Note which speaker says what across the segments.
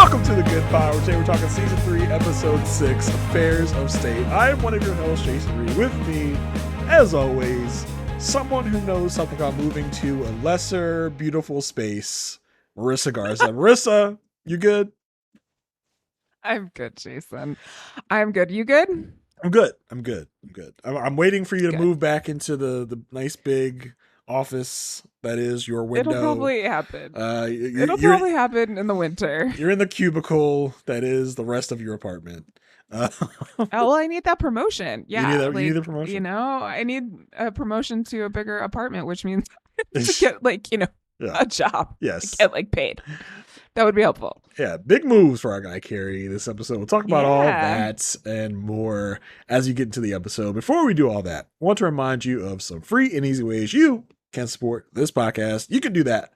Speaker 1: Welcome to the Good Power. Today we're talking Season 3, Episode 6, Affairs of State. I am one of your hosts, Jason Reed. With me, as always, someone who knows something about moving to a lesser, beautiful space, Marissa Garza. Marissa, you good?
Speaker 2: I'm good, Jason. I'm good. You good?
Speaker 1: I'm good. I'm waiting for you to
Speaker 2: Good.
Speaker 1: move back into the nice big office that is your window.
Speaker 2: It'll probably happen.
Speaker 1: You're
Speaker 2: Probably happen in the winter.
Speaker 1: in the cubicle that is the rest of your apartment.
Speaker 2: Oh, well, I need that promotion. Yeah,
Speaker 1: you need the promotion?
Speaker 2: You know, I need a promotion to a bigger apartment, which means to get a job.
Speaker 1: Yes.
Speaker 2: Get paid. That would be helpful.
Speaker 1: Yeah, big moves for our guy Carrie this episode. We'll talk about all of that and more as you get into the episode. Before we do all that, I want to remind you of some free and easy ways you can support this podcast. You can do that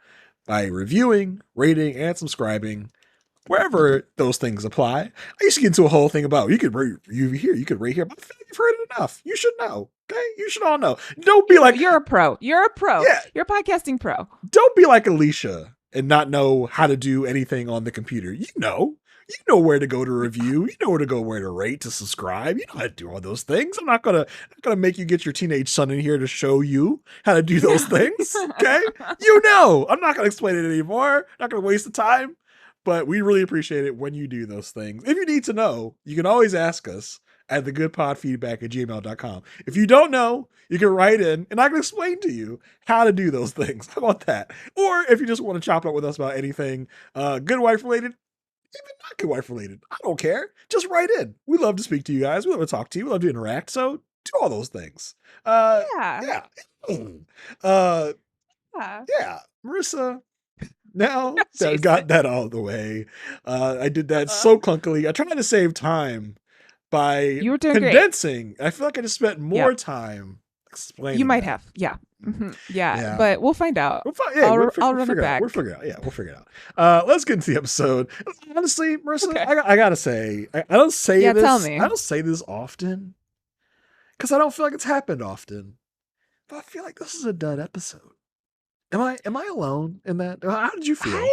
Speaker 1: by reviewing, rating, and subscribing wherever those things apply. I used to get into a whole thing about you could rate here, you could rate here, but I feel like you've heard it enough. You should know. Okay, you should all know. Don't be like
Speaker 2: you're a pro. You're a pro.
Speaker 1: Yeah.
Speaker 2: You're a podcasting pro.
Speaker 1: Don't be like Alicia and not know how to do anything on the computer. You know where to go to review. You know where to rate, to subscribe. You know how to do all those things. I'm not gonna make you get your teenage son in here to show you how to do those things. Okay, you know. I'm not gonna explain it anymore. Not gonna waste the time. But we really appreciate it when you do those things. If you need to know, you can always ask us at thegoodpodfeedback@gmail.com. If you don't know, you can write in and I can explain to you how to do those things. How about that? Or if you just want to chop up with us about anything good wife related, even not good wife related, I don't care. Just write in. We love to speak to you guys. We love to talk to you. We love to interact. So do all those things.
Speaker 2: Yeah.
Speaker 1: Marissa. Now that I got that out of the way, I did that so clunkily. I tried to save time by condensing. Great. I feel like I just spent more time explaining.
Speaker 2: You might have, yeah. Mm-hmm. Yeah, but we'll find out. I'll run it back.
Speaker 1: We'll figure it out. Yeah, we'll figure it out. Let's get into the episode. Honestly, Marissa, okay. I gotta say, I don't say this.
Speaker 2: Tell me.
Speaker 1: I don't say this often because I don't feel like it's happened often. But I feel like this is a dud episode. Am I alone in that? How did you feel?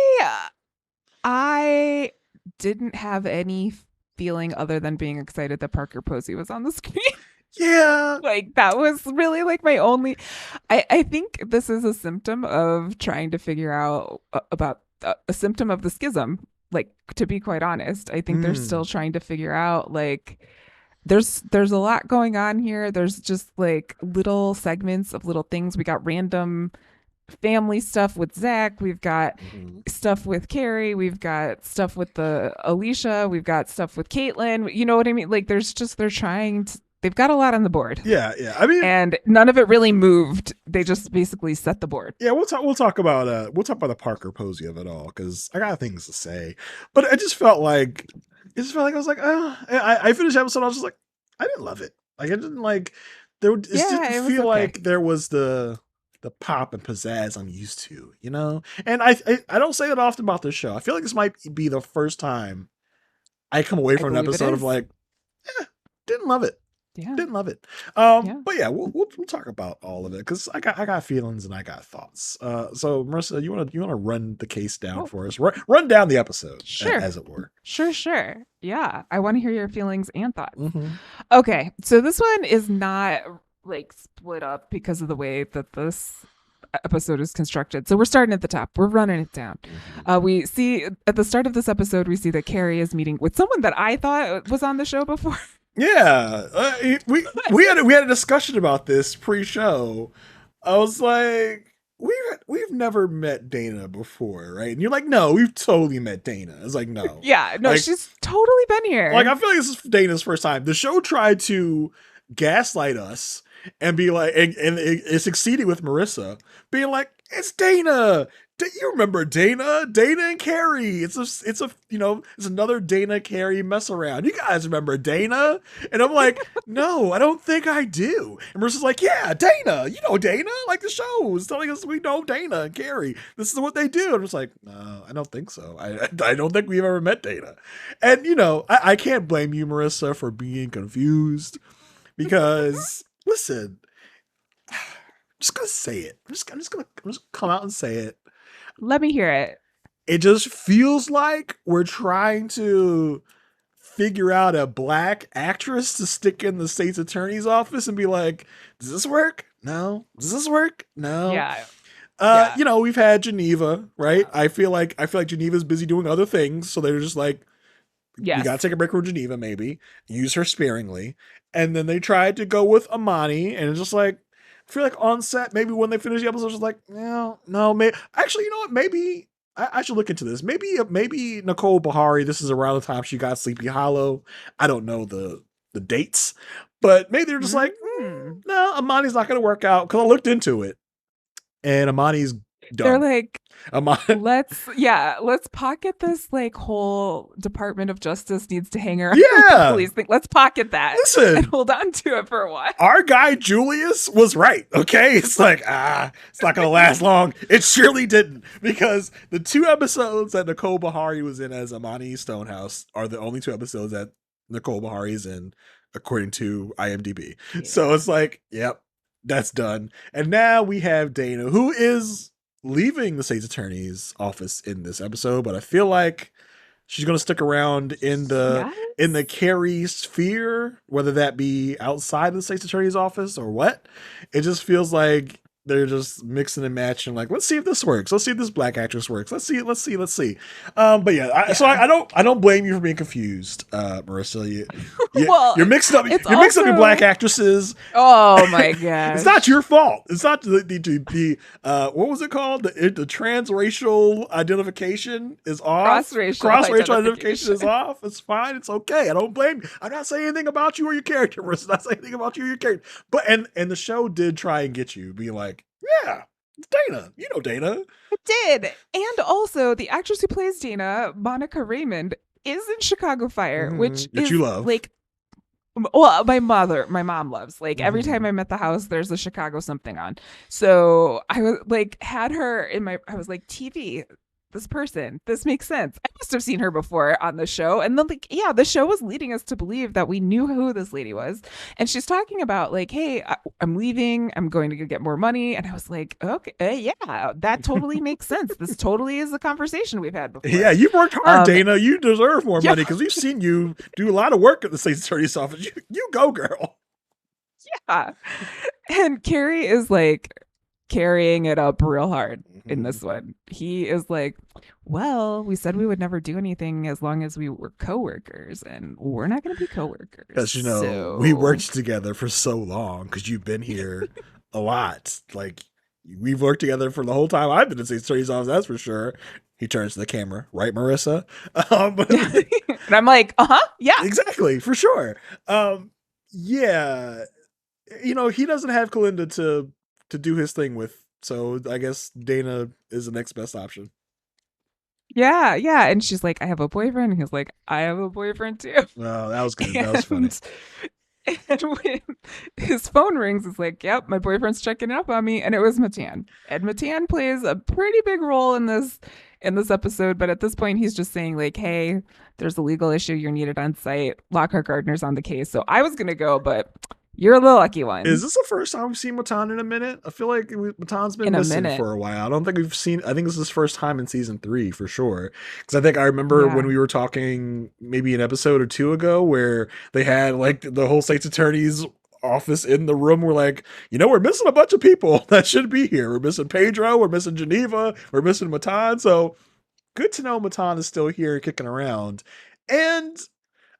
Speaker 2: I didn't have any feeling other than being excited that Parker Posey was on the screen.
Speaker 1: Yeah.
Speaker 2: That was really my only. I think this is a symptom of trying to figure out about a symptom of the schism. To be quite honest, I think they're still trying to figure out there's a lot going on here. There's just little segments of little things. We got random family stuff with Zach, we've got stuff with Carrie, we've got stuff with Alicia, we've got stuff with Caitlin. You know what I mean? They've got a lot on the board.
Speaker 1: Yeah. I mean,
Speaker 2: and none of it really moved. They just basically set the board.
Speaker 1: Yeah, we'll talk about the Parker Posey of it all because I got things to say. But I just felt like I was like, I finished the episode. I was just like, I didn't love it. I didn't didn't feel like there was the pop and pizzazz I'm used to, you know? And I don't say that often about this show. I feel like this might be the first time I come away from an episode of didn't love it.
Speaker 2: Yeah.
Speaker 1: Didn't love it. But yeah, we'll talk about all of it because I got feelings and I got thoughts. So Marissa, you wanna run the case down for us? Run down the episode,
Speaker 2: sure,
Speaker 1: as it were.
Speaker 2: Sure. Yeah, I want to hear your feelings and thoughts.
Speaker 1: Mm-hmm.
Speaker 2: Okay, so this one is not split up because of the way that this episode is constructed. So we're starting at the top. We're running it down. We see at the start of this episode, we see that Carrie is meeting with someone that I thought was on the show before.
Speaker 1: Yeah, we had a discussion about this pre-show. I was like, we've never met Dana before, right? And you're like, no, we've totally met Dana. I was like, no.
Speaker 2: Yeah, no, she's totally been here.
Speaker 1: I feel like this is Dana's first time. The show tried to gaslight us and be like, and it succeeded with Marissa being like, it's Dana. You remember Dana and Carrie. It's another Dana Carrie mess around. You guys remember Dana? And I'm like, no, I don't think I do. And Marissa's like, yeah, Dana. You know Dana? The show is telling us we know Dana and Carrie. This is what they do. I'm just like, no, I don't think so. I don't think we've ever met Dana. And I can't blame you, Marissa, for being confused because listen, I'm just gonna say it. I'm just gonna come out and say it.
Speaker 2: Let me hear it.
Speaker 1: it just feels like we're trying to figure out a black actress to stick in the state's attorney's office and be like, does this work? No. Does this work? No.
Speaker 2: Yeah. Yeah.
Speaker 1: We've had Geneva, right?
Speaker 2: Yeah.
Speaker 1: I feel like Geneva's busy doing other things, so they're just like, we gotta
Speaker 2: Yes.
Speaker 1: take a break from Geneva, maybe. Use her sparingly. And then they tried to go with Amani, and it's just like, I feel like on set, maybe when they finish the episode, it's just like, no, maybe. Actually, you know what? Maybe I should look into this. Maybe Nicole Bahari, this is around the time she got Sleepy Hollow. I don't know the dates, but maybe they're just like,
Speaker 2: Mm.
Speaker 1: no, Amani's not going to work out, because I looked into it, and Amani's
Speaker 2: They're
Speaker 1: done.
Speaker 2: like,
Speaker 1: Amani,
Speaker 2: let's pocket this like whole Department of Justice needs to hang around the
Speaker 1: yeah.
Speaker 2: police thing. Let's pocket that and
Speaker 1: Listen,
Speaker 2: hold on to it for a while.
Speaker 1: our guy Julius was right. Okay, it's like it's not gonna last long. It surely didn't, because the 2 episodes that Nicole Bahari was in as Amani Stonehouse are the only 2 episodes that Nicole Bahari is in, according to IMDb.
Speaker 2: Yeah.
Speaker 1: So it's like, yep, that's done. And now we have Dana, who is leaving the state's attorney's office in this episode, but I feel like she's gonna stick around in the
Speaker 2: Yes.
Speaker 1: Carrie sphere, whether that be outside the state's attorney's office or what. It just feels like they're just mixing and matching. Like, let's see if this works. Let's see if this black actress works. Let's see. But yeah, so I don't blame you for being confused, Marissa.
Speaker 2: Well,
Speaker 1: You're mixing up.
Speaker 2: it's
Speaker 1: You're mixing up your
Speaker 2: also-
Speaker 1: black actresses.
Speaker 2: Oh my god.
Speaker 1: It's not your fault. It's not the what was it called? The transracial identification is off.
Speaker 2: Cross-racial
Speaker 1: identification is off. It's fine. It's okay. I don't blame you. I'm not saying anything about you or your character. Marissa. Not saying anything about you or your character. But and the show did try and get you, being like, yeah, it's Dana. You know Dana.
Speaker 2: It did. And also the actress who plays Dana, Monica Raymond, is in Chicago Fire, which
Speaker 1: That
Speaker 2: is
Speaker 1: you love.
Speaker 2: like, well, my mom loves. Like every
Speaker 1: Mhm.
Speaker 2: time I'm at the house, there's a Chicago something on. So I was like, had her in my. I was like, TV. This person, this makes sense. I must have seen her before on the show. And then, like, yeah, the show was leading us to believe that we knew who this lady was. And she's talking about, like, hey, I'm leaving. I'm going to go get more money. And I was like, okay, yeah, that totally makes sense. This totally is a conversation we've had before.
Speaker 1: Yeah, you've worked hard, Dana. You deserve more
Speaker 2: yeah.
Speaker 1: money, because we've seen you do a lot of work at the state's attorney's office. You go, girl.
Speaker 2: Yeah. And Carrie is like carrying it up real hard in this one. He is like, well, we said we would never do anything as long as we were coworkers, and we're not going to be coworkers.
Speaker 1: Because, we worked together for so long, because you've been here a lot. Like, we've worked together for the whole time I've been in state's attorney's office, that's for sure. He turns to the camera, right, Marissa?
Speaker 2: And I'm like, yeah.
Speaker 1: Exactly, for sure. Yeah. He doesn't have Kalinda to do his thing with, so I guess Dana is the next best option.
Speaker 2: Yeah, yeah. And she's like, I have a boyfriend. And he's like, I have a boyfriend too.
Speaker 1: Oh, that was good. That was funny.
Speaker 2: And when his phone rings, it's like, yep, my boyfriend's checking up on me. And it was Matan. And Matan plays a pretty big role in this episode. But at this point, he's just saying, like, hey, there's a legal issue. You're needed on site. Lockhart Gardner's on the case. So I was going to go, but you're the lucky one.
Speaker 1: Is this the first time we've seen Matan in a minute? I feel like Matan's been missing for a while. I don't think we've seen. I think this is his first time in season 3 for sure. Because I think I remember when we were talking maybe an episode or 2 ago where they had like the whole state's attorney's office in the room. We're like, we're missing a bunch of people that should be here. We're missing Pedro. We're missing Geneva. We're missing Matan. So good to know Matan is still here kicking around. And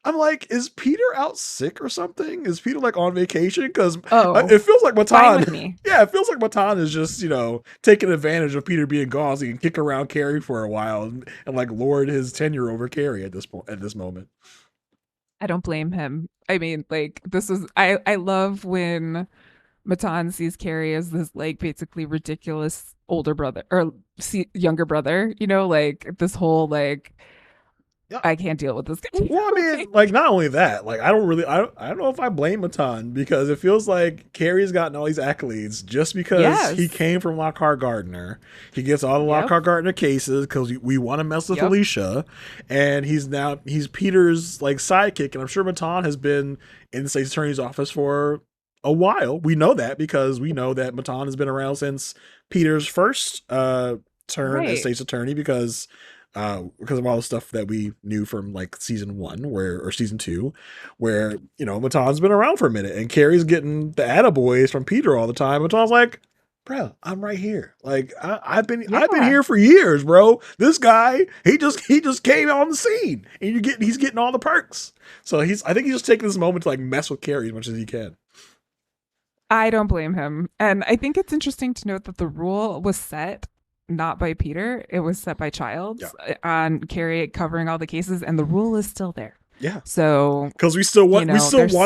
Speaker 1: I'm like, is Peter out sick or something? Is Peter like on vacation? Because it feels like Matan. Yeah, it feels like Matan is just taking advantage of Peter being gone, so he can kick around Carrie for a while and like lord his tenure over Carrie at this moment.
Speaker 2: I don't blame him. I mean, like this is I love when Matan sees Carrie as this like basically ridiculous older brother or younger brother. Like this whole like. I can't deal with this guy.
Speaker 1: Well, I mean, like, not only that, like, I don't know if I blame Matan, because it feels like Carrie's gotten all these accolades just because he came from Lockhart Gardner. He gets all the Lockhart Gardner cases because we want to mess with Alicia, and he's Peter's like sidekick, and I'm sure Matan has been in the state's attorney's office for a while. We know that because we know that Matan has been around since Peter's first turn as
Speaker 2: Right.
Speaker 1: state's attorney because of all the stuff that we knew from like season one or season two, where Matan's been around for a minute and Carrie's getting the attaboys from Peter all the time. Matan's like, bro, I'm right here. Like I've been
Speaker 2: Yeah.
Speaker 1: here for years, bro. This guy, he just came on the scene, and he's getting all the perks. So I think he's just taking this moment to like mess with Carrie as much as he can.
Speaker 2: I don't blame him. And I think it's interesting to note that the rule was set not by Peter, it was set by
Speaker 1: Yeah,
Speaker 2: Childs on Carrie covering all the cases, and the rule is still there.
Speaker 1: yeah.
Speaker 2: So,
Speaker 1: Because we still
Speaker 2: there's
Speaker 1: want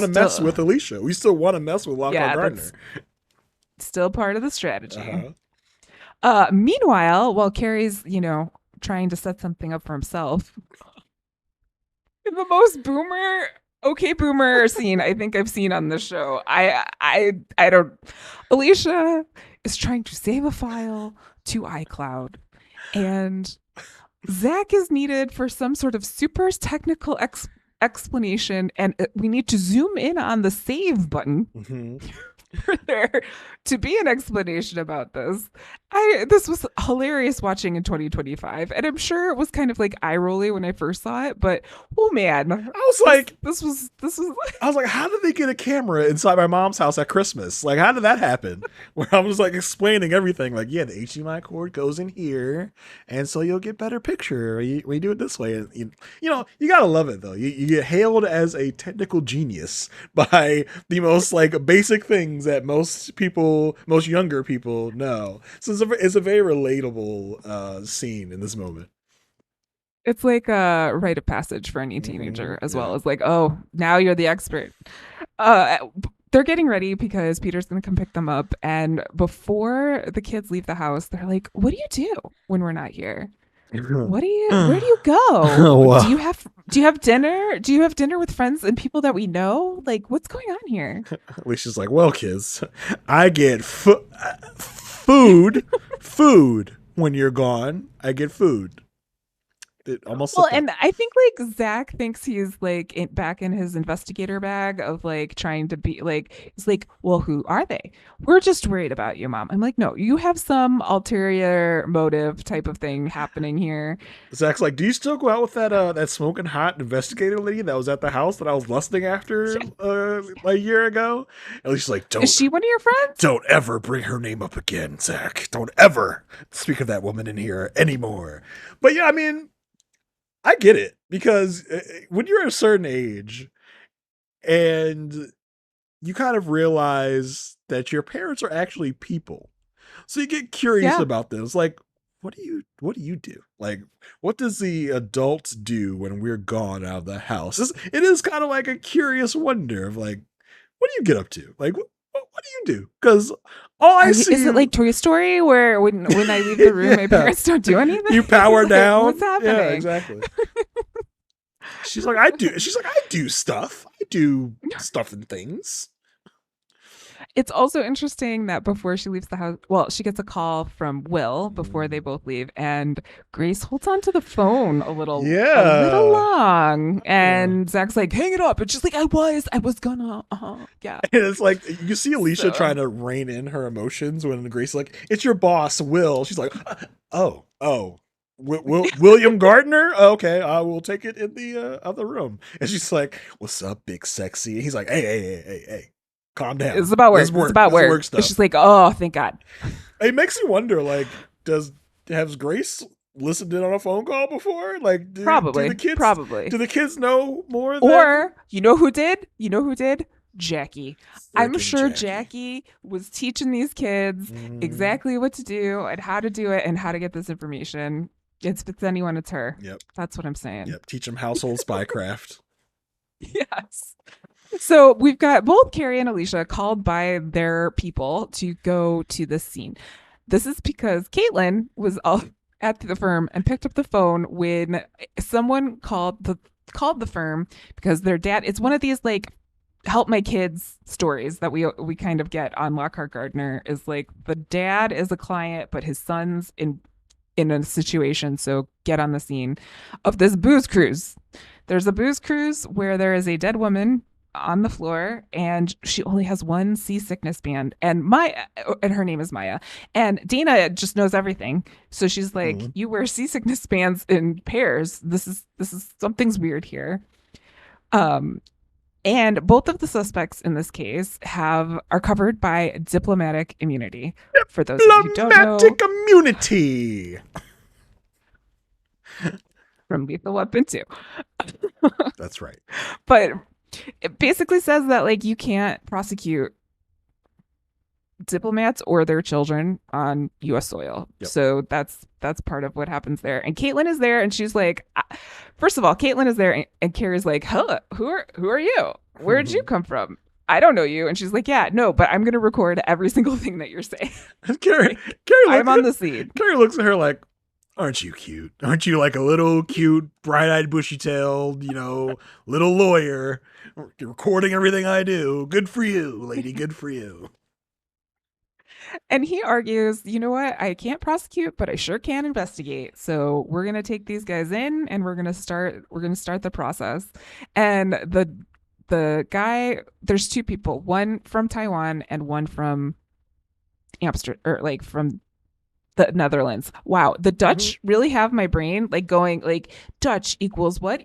Speaker 1: to mess
Speaker 2: still,
Speaker 1: with Alicia. We still want to mess with Lockhart
Speaker 2: yeah,
Speaker 1: Gardner.
Speaker 2: that's still part of the strategy.
Speaker 1: Uh-huh.
Speaker 2: Meanwhile, while Carrie's, trying to set something up for himself, the most boomer, okay, boomer scene I think I've seen on this show. I don't. Alicia is trying to save a file to iCloud, and Zach is needed for some sort of super technical explanation, and we need to zoom in on the save button
Speaker 1: Hmm.
Speaker 2: for there to be an explanation about this. This was hilarious watching in 2025, and I'm sure it was kind of like eye rolly when I first saw it, but oh man,
Speaker 1: I was like,
Speaker 2: this was
Speaker 1: how did they get a camera inside my mom's house at Christmas? Like, how did that happen? Where I was like explaining everything, like, yeah, the HDMI cord goes in here, and so you'll get better picture when you do it this way. And you gotta love it though. You get hailed as a technical genius by the most like basic things that most younger people know. So it's a very relatable scene in this moment.
Speaker 2: it's like a rite of passage for any teenager, as well
Speaker 1: Yeah.
Speaker 2: as like, oh, now you're the expert. Uh, they're getting ready because Peter's gonna come pick them up, and before the kids leave the house, they're like, "What do you do when we're not here? Where do you go?
Speaker 1: Wow.
Speaker 2: Do you have dinner? Do you have dinner with friends and people that we know? Like, what's going on here?"
Speaker 1: Alicia's like, well, kids, I get food when you're gone. I get food. It almost
Speaker 2: Well,
Speaker 1: slipped up.
Speaker 2: and I think like Zach thinks he's like back in his investigator bag of like trying to be like, he's like, well, who are they? We're just worried about you, mom. I'm like, no, you have some ulterior motive type of thing happening here.
Speaker 1: Zach's like, do you still go out with that smoking hot investigator lady that was at the house that I was lusting after a year ago? And Alicia's like,
Speaker 2: Is she one of your friends?
Speaker 1: don't ever bring her name up again, Zach. Don't ever speak of that woman in here anymore. But yeah, I mean, I get it because when you're at a certain age and you kind of realize that your parents are actually people, so you get curious
Speaker 2: Yeah.
Speaker 1: about this. Like, what do you do? Like, what does the adults do when we're gone out of the house? It is kind of like a curious wonder of like, what do you get up to? Like, what do you do? Because all I see
Speaker 2: Is it like Toy Story where when I leave the room, my
Speaker 1: yeah,
Speaker 2: parents don't do anything?
Speaker 1: you power
Speaker 2: Like,
Speaker 1: down.
Speaker 2: what's
Speaker 1: Yeah,
Speaker 2: happening?
Speaker 1: exactly. She's like, I do stuff. I do stuff and things.
Speaker 2: It's also interesting that before she leaves the house, well, she gets a call from Will before they
Speaker 1: Mm.
Speaker 2: both leave, and Grace holds onto the phone a little
Speaker 1: Yeah.
Speaker 2: long,
Speaker 1: Yeah.
Speaker 2: and Zach's like, "Hang it up," and she's like, I was gonna, yeah."
Speaker 1: And it's like you see Alicia
Speaker 2: So
Speaker 1: trying to rein in her emotions when Grace is like, "It's your boss, Will." She's like, "Oh, William Gardner. Okay, I will take it in the other room." And she's like, "What's up, big sexy?" And he's like, "Hey, calm down.
Speaker 2: it's about
Speaker 1: This
Speaker 2: work.
Speaker 1: is
Speaker 2: It's
Speaker 1: work.
Speaker 2: about
Speaker 1: This is
Speaker 2: work.
Speaker 1: work
Speaker 2: And
Speaker 1: stuff."
Speaker 2: she's like, "Oh, thank God."
Speaker 1: It makes me wonder, like, has Grace listened in on a phone call before? Like, do the kids
Speaker 2: Probably.
Speaker 1: do the kids know more than
Speaker 2: Or you know who did? Jackie. I'm
Speaker 1: freaking
Speaker 2: sure
Speaker 1: Jackie?
Speaker 2: Jackie was teaching these kids
Speaker 1: Mhm.
Speaker 2: exactly what to do and how to do it and how to get this information. If it's anyone, it's her.
Speaker 1: Yep.
Speaker 2: That's what I'm saying.
Speaker 1: Yep. Teach them household spycraft.
Speaker 2: Yes. So we've got both Carrie and Alicia called by their people to go to this scene. This is because Caitlin was all at the firm and picked up the phone when someone called the firm because their dad. It's one of these like help my kids stories that we kind of get on Lockhart Gardner. Is like the dad is a client, but his son's in a situation. So get on the scene of this booze cruise. There's a booze cruise where there is a dead woman on the floor, and she only has one seasickness band, and her name is Maya, and Dana just knows everything. So she's like,
Speaker 1: Mhm.
Speaker 2: "You wear seasickness bands in pairs. This is something's weird here." Um, and both of the suspects in this case are covered by diplomatic immunity. For those of you who don't know,
Speaker 1: Diplomatic immunity.
Speaker 2: from Lethal Weapon 2.
Speaker 1: That's right.
Speaker 2: But it basically says that like you can't prosecute diplomats or their children on U.S. soil.
Speaker 1: Yep.
Speaker 2: So that's part of what happens there. And Caitlin is there, and she's like, first of all, Caitlin is there, and Carrie's like, "Hello, who are you? Where did you come from? I don't know you." And she's like, "Yeah, no, but I'm gonna record every single thing that you're saying.
Speaker 1: Carrie
Speaker 2: I'm on the scene."
Speaker 1: Carrie looks at her like, "Aren't you cute? Aren't you like a little cute, bright-eyed, bushy-tailed, little lawyer recording everything I do? Good for you, lady. Good for you."
Speaker 2: And he argues, "You know what? I can't prosecute, but I sure can investigate. So we're gonna take these guys in, and we're gonna start the process." And the guy, there's two people, one from Taiwan and one from Amsterdam, or like from the Netherlands. Wow, the Dutch really have my brain like going like Dutch equals what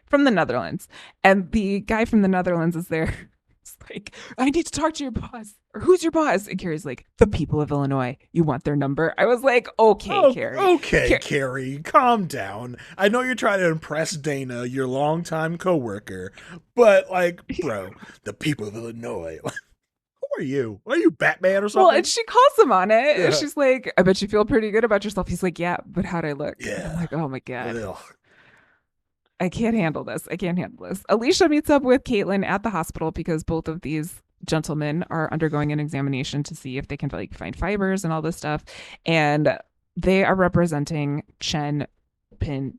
Speaker 2: from the Netherlands, and the guy from the Netherlands is there. It's like, "I need to talk to your boss." Or, "Who's your boss?" And Carrie's like, "The people of Illinois. You want their number?" I was like, "Okay, Carrie.
Speaker 1: Okay, Carrie, calm down. I know you're trying to impress Dana, your longtime coworker, but like, bro, the people of Illinois. Who are you? Are you Batman or something?
Speaker 2: Well, and she calls him on it.
Speaker 1: Yeah.
Speaker 2: She's like, "I bet you feel pretty good about yourself." He's like, "Yeah, but how'd I look?"
Speaker 1: Yeah.
Speaker 2: I'm like, "Oh my God.
Speaker 1: Ugh.
Speaker 2: I can't handle this. Alicia meets up with Caitlin at the hospital because both of these gentlemen are undergoing an examination to see if they can like find fibers and all this stuff. And they are representing Chen Pin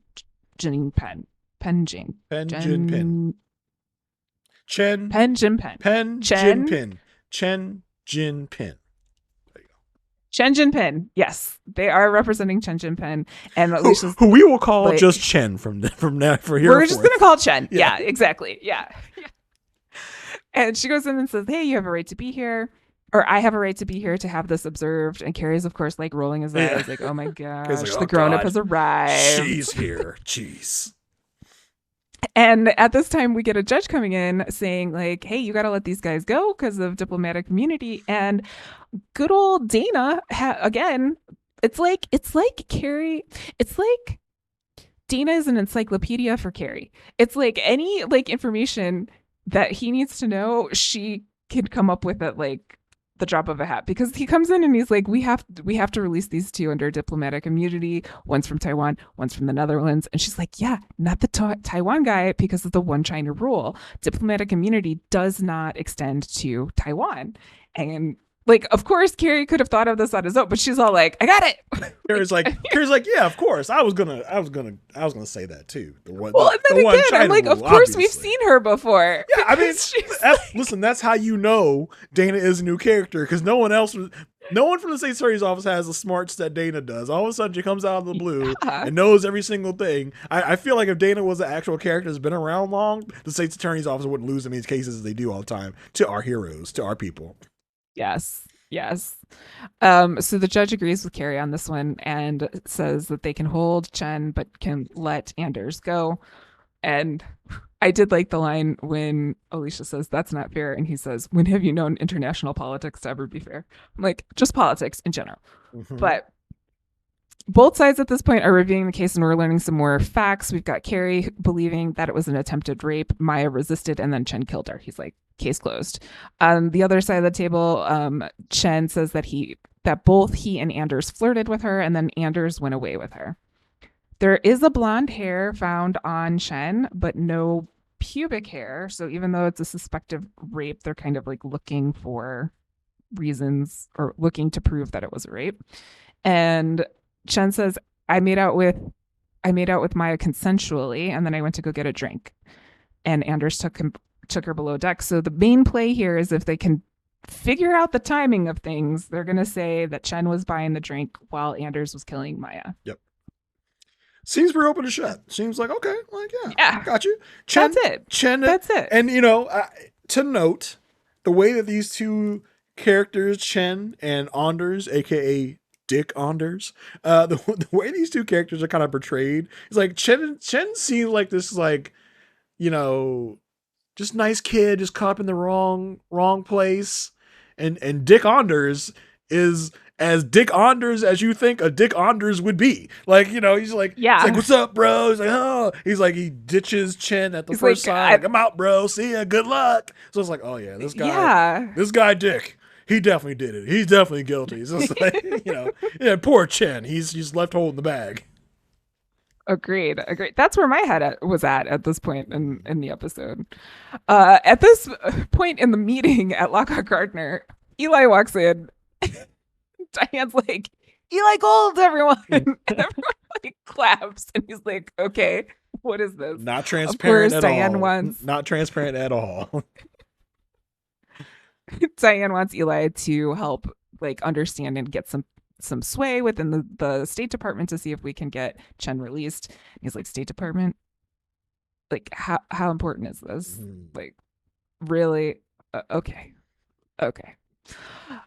Speaker 2: Jin Pen. Pen Jing.
Speaker 1: Pen Jin Pin. Chen
Speaker 2: Pen Jin Pen.
Speaker 1: Pen Jin Pin. Chen Jin Pin.
Speaker 2: Chen Jinping. Yes, they are representing Chen Jinping, and Alicia's
Speaker 1: who we will call
Speaker 2: like,
Speaker 1: just Chen from now for here.
Speaker 2: We're just gonna call Chen.
Speaker 1: Yeah.
Speaker 2: Yeah, exactly. Yeah. And she goes in and says, "Hey, you have a right to be here, or I have a right to be here to have this observed." And Carrie's, of course, like rolling his eyes, like, "Oh my gosh,
Speaker 1: like, "Oh,
Speaker 2: the grown-up
Speaker 1: God.
Speaker 2: has arrived.
Speaker 1: She's here. Jeez."
Speaker 2: And at this time, we get a judge coming in saying, like, "Hey, you got to let these guys go because of diplomatic immunity." And good old Dana, again, it's like Carrie. It's like Dana is an encyclopedia for Carrie. It's like any like information that he needs to know, she can come up with at like the drop of a hat, because he comes in and he's like, we have to release these two under diplomatic immunity. One's from Taiwan, one's from the Netherlands. And she's like, "Yeah, not the Taiwan guy, because of the one China rule. Diplomatic immunity does not extend to Taiwan." And like, of course, Carrie could have thought of this on his own, but she's all like, "I got it."
Speaker 1: Carrie's like, "Yeah, of course. I was gonna say that too."
Speaker 2: Well, and then again, I'm like,
Speaker 1: rule,
Speaker 2: of course,
Speaker 1: obviously.
Speaker 2: we've seen her before.
Speaker 1: Yeah, I mean, listen, that's how you know Dana is a new character, because no one from the state attorney's office has the smarts that Dana does. All of a sudden, she comes out of the blue and knows every single thing. I feel like if Dana was an actual character that's been around long, the state's attorney's office wouldn't lose as many cases as they do all the time to our heroes, to our people.
Speaker 2: Yes. So the judge agrees with Carrie on this one and says that they can hold Chen but can let Anders go. And I did like the line when Alicia says, "That's not fair," and he says, "When have you known international politics to ever be fair?" I'm like, just politics in general.
Speaker 1: Mm-hmm.
Speaker 2: But both sides at this point are reviewing the case, and we're learning some more facts. We've got Carrie believing that it was an attempted rape. Maya resisted, and then Chen killed her. He's like, case closed. On the other side of the table, Chen says that both he and Anders flirted with her, and then Anders went away with her. There is a blonde hair found on Chen, but no pubic hair. So even though it's a suspected rape, they're kind of like looking for reasons, or looking to prove that it was a rape. And Chen says, I made out with Maya consensually, and then I went to go get a drink. And Anders took her below deck. So the main play here is, if they can figure out the timing of things, they're going to say that Chen was buying the drink while Anders was killing Maya.
Speaker 1: Yep. Seems pretty open to shut. Seems like okay, like yeah,
Speaker 2: Yeah,
Speaker 1: got you.
Speaker 2: that's
Speaker 1: Chen,
Speaker 2: it.
Speaker 1: Chen,
Speaker 2: That's it.
Speaker 1: and to note the way that these two characters, Chen and Anders, aka Dick Anders, the way these two characters are kind of portrayed is like Chen seems like this like you know just nice kid, just caught up in the wrong place, and Dick Anders is as Dick Anders as you think a Dick Anders would be. Like he's like
Speaker 2: Yeah.
Speaker 1: what's up, bro? He's like oh, he's like he ditches Chen at the
Speaker 2: He's
Speaker 1: first
Speaker 2: like,
Speaker 1: sign. Like I'm out, bro. See ya. Good luck. So it's like oh yeah,
Speaker 2: yeah.
Speaker 1: this guy Dick. He definitely did it. He's definitely guilty. It's just like yeah, poor Chen. He's left holding the bag.
Speaker 2: Agreed. Agreed. That's where my was at this point in the episode. At this point in the meeting at Lockhart Gardner, Eli walks in. Diane's like, Eli Gold, everyone. And everyone like claps. And he's like, okay, what is this?
Speaker 1: Not transparent
Speaker 2: Of course,
Speaker 1: at
Speaker 2: Diane
Speaker 1: all.
Speaker 2: wants
Speaker 1: Not transparent at all.
Speaker 2: Diane wants Eli to help like understand and get some sway within the State Department to see if we can get Chen released. And he's like, State Department? Like, how important is this? Like, really? Okay. Okay.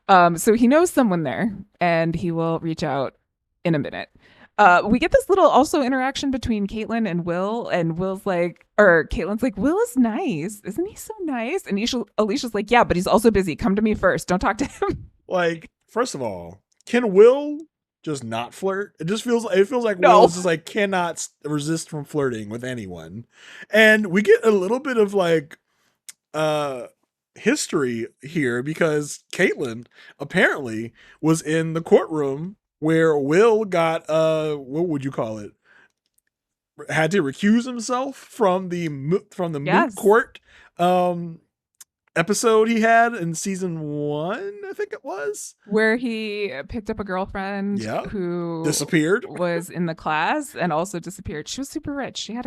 Speaker 2: So he knows someone there, and he will reach out in a minute. We get this little also interaction between Caitlin and Will, and Caitlin's like, Will is nice. Isn't he so nice? And Alicia's like, yeah, but he's also busy. Come to me first. Don't talk to him.
Speaker 1: Like, first of all, can Will just not flirt? It feels like
Speaker 2: No.
Speaker 1: Will just like cannot resist from flirting with anyone. And we get a little bit of like history here because Caitlin apparently was in the courtroom where Will got what would you call it? Had to recuse himself from the moot
Speaker 2: Yes.
Speaker 1: court episode he had in season 1, I think it was,
Speaker 2: where he picked up a girlfriend
Speaker 1: Yeah.
Speaker 2: who
Speaker 1: disappeared.
Speaker 2: was in the class and also disappeared. She was super rich. She had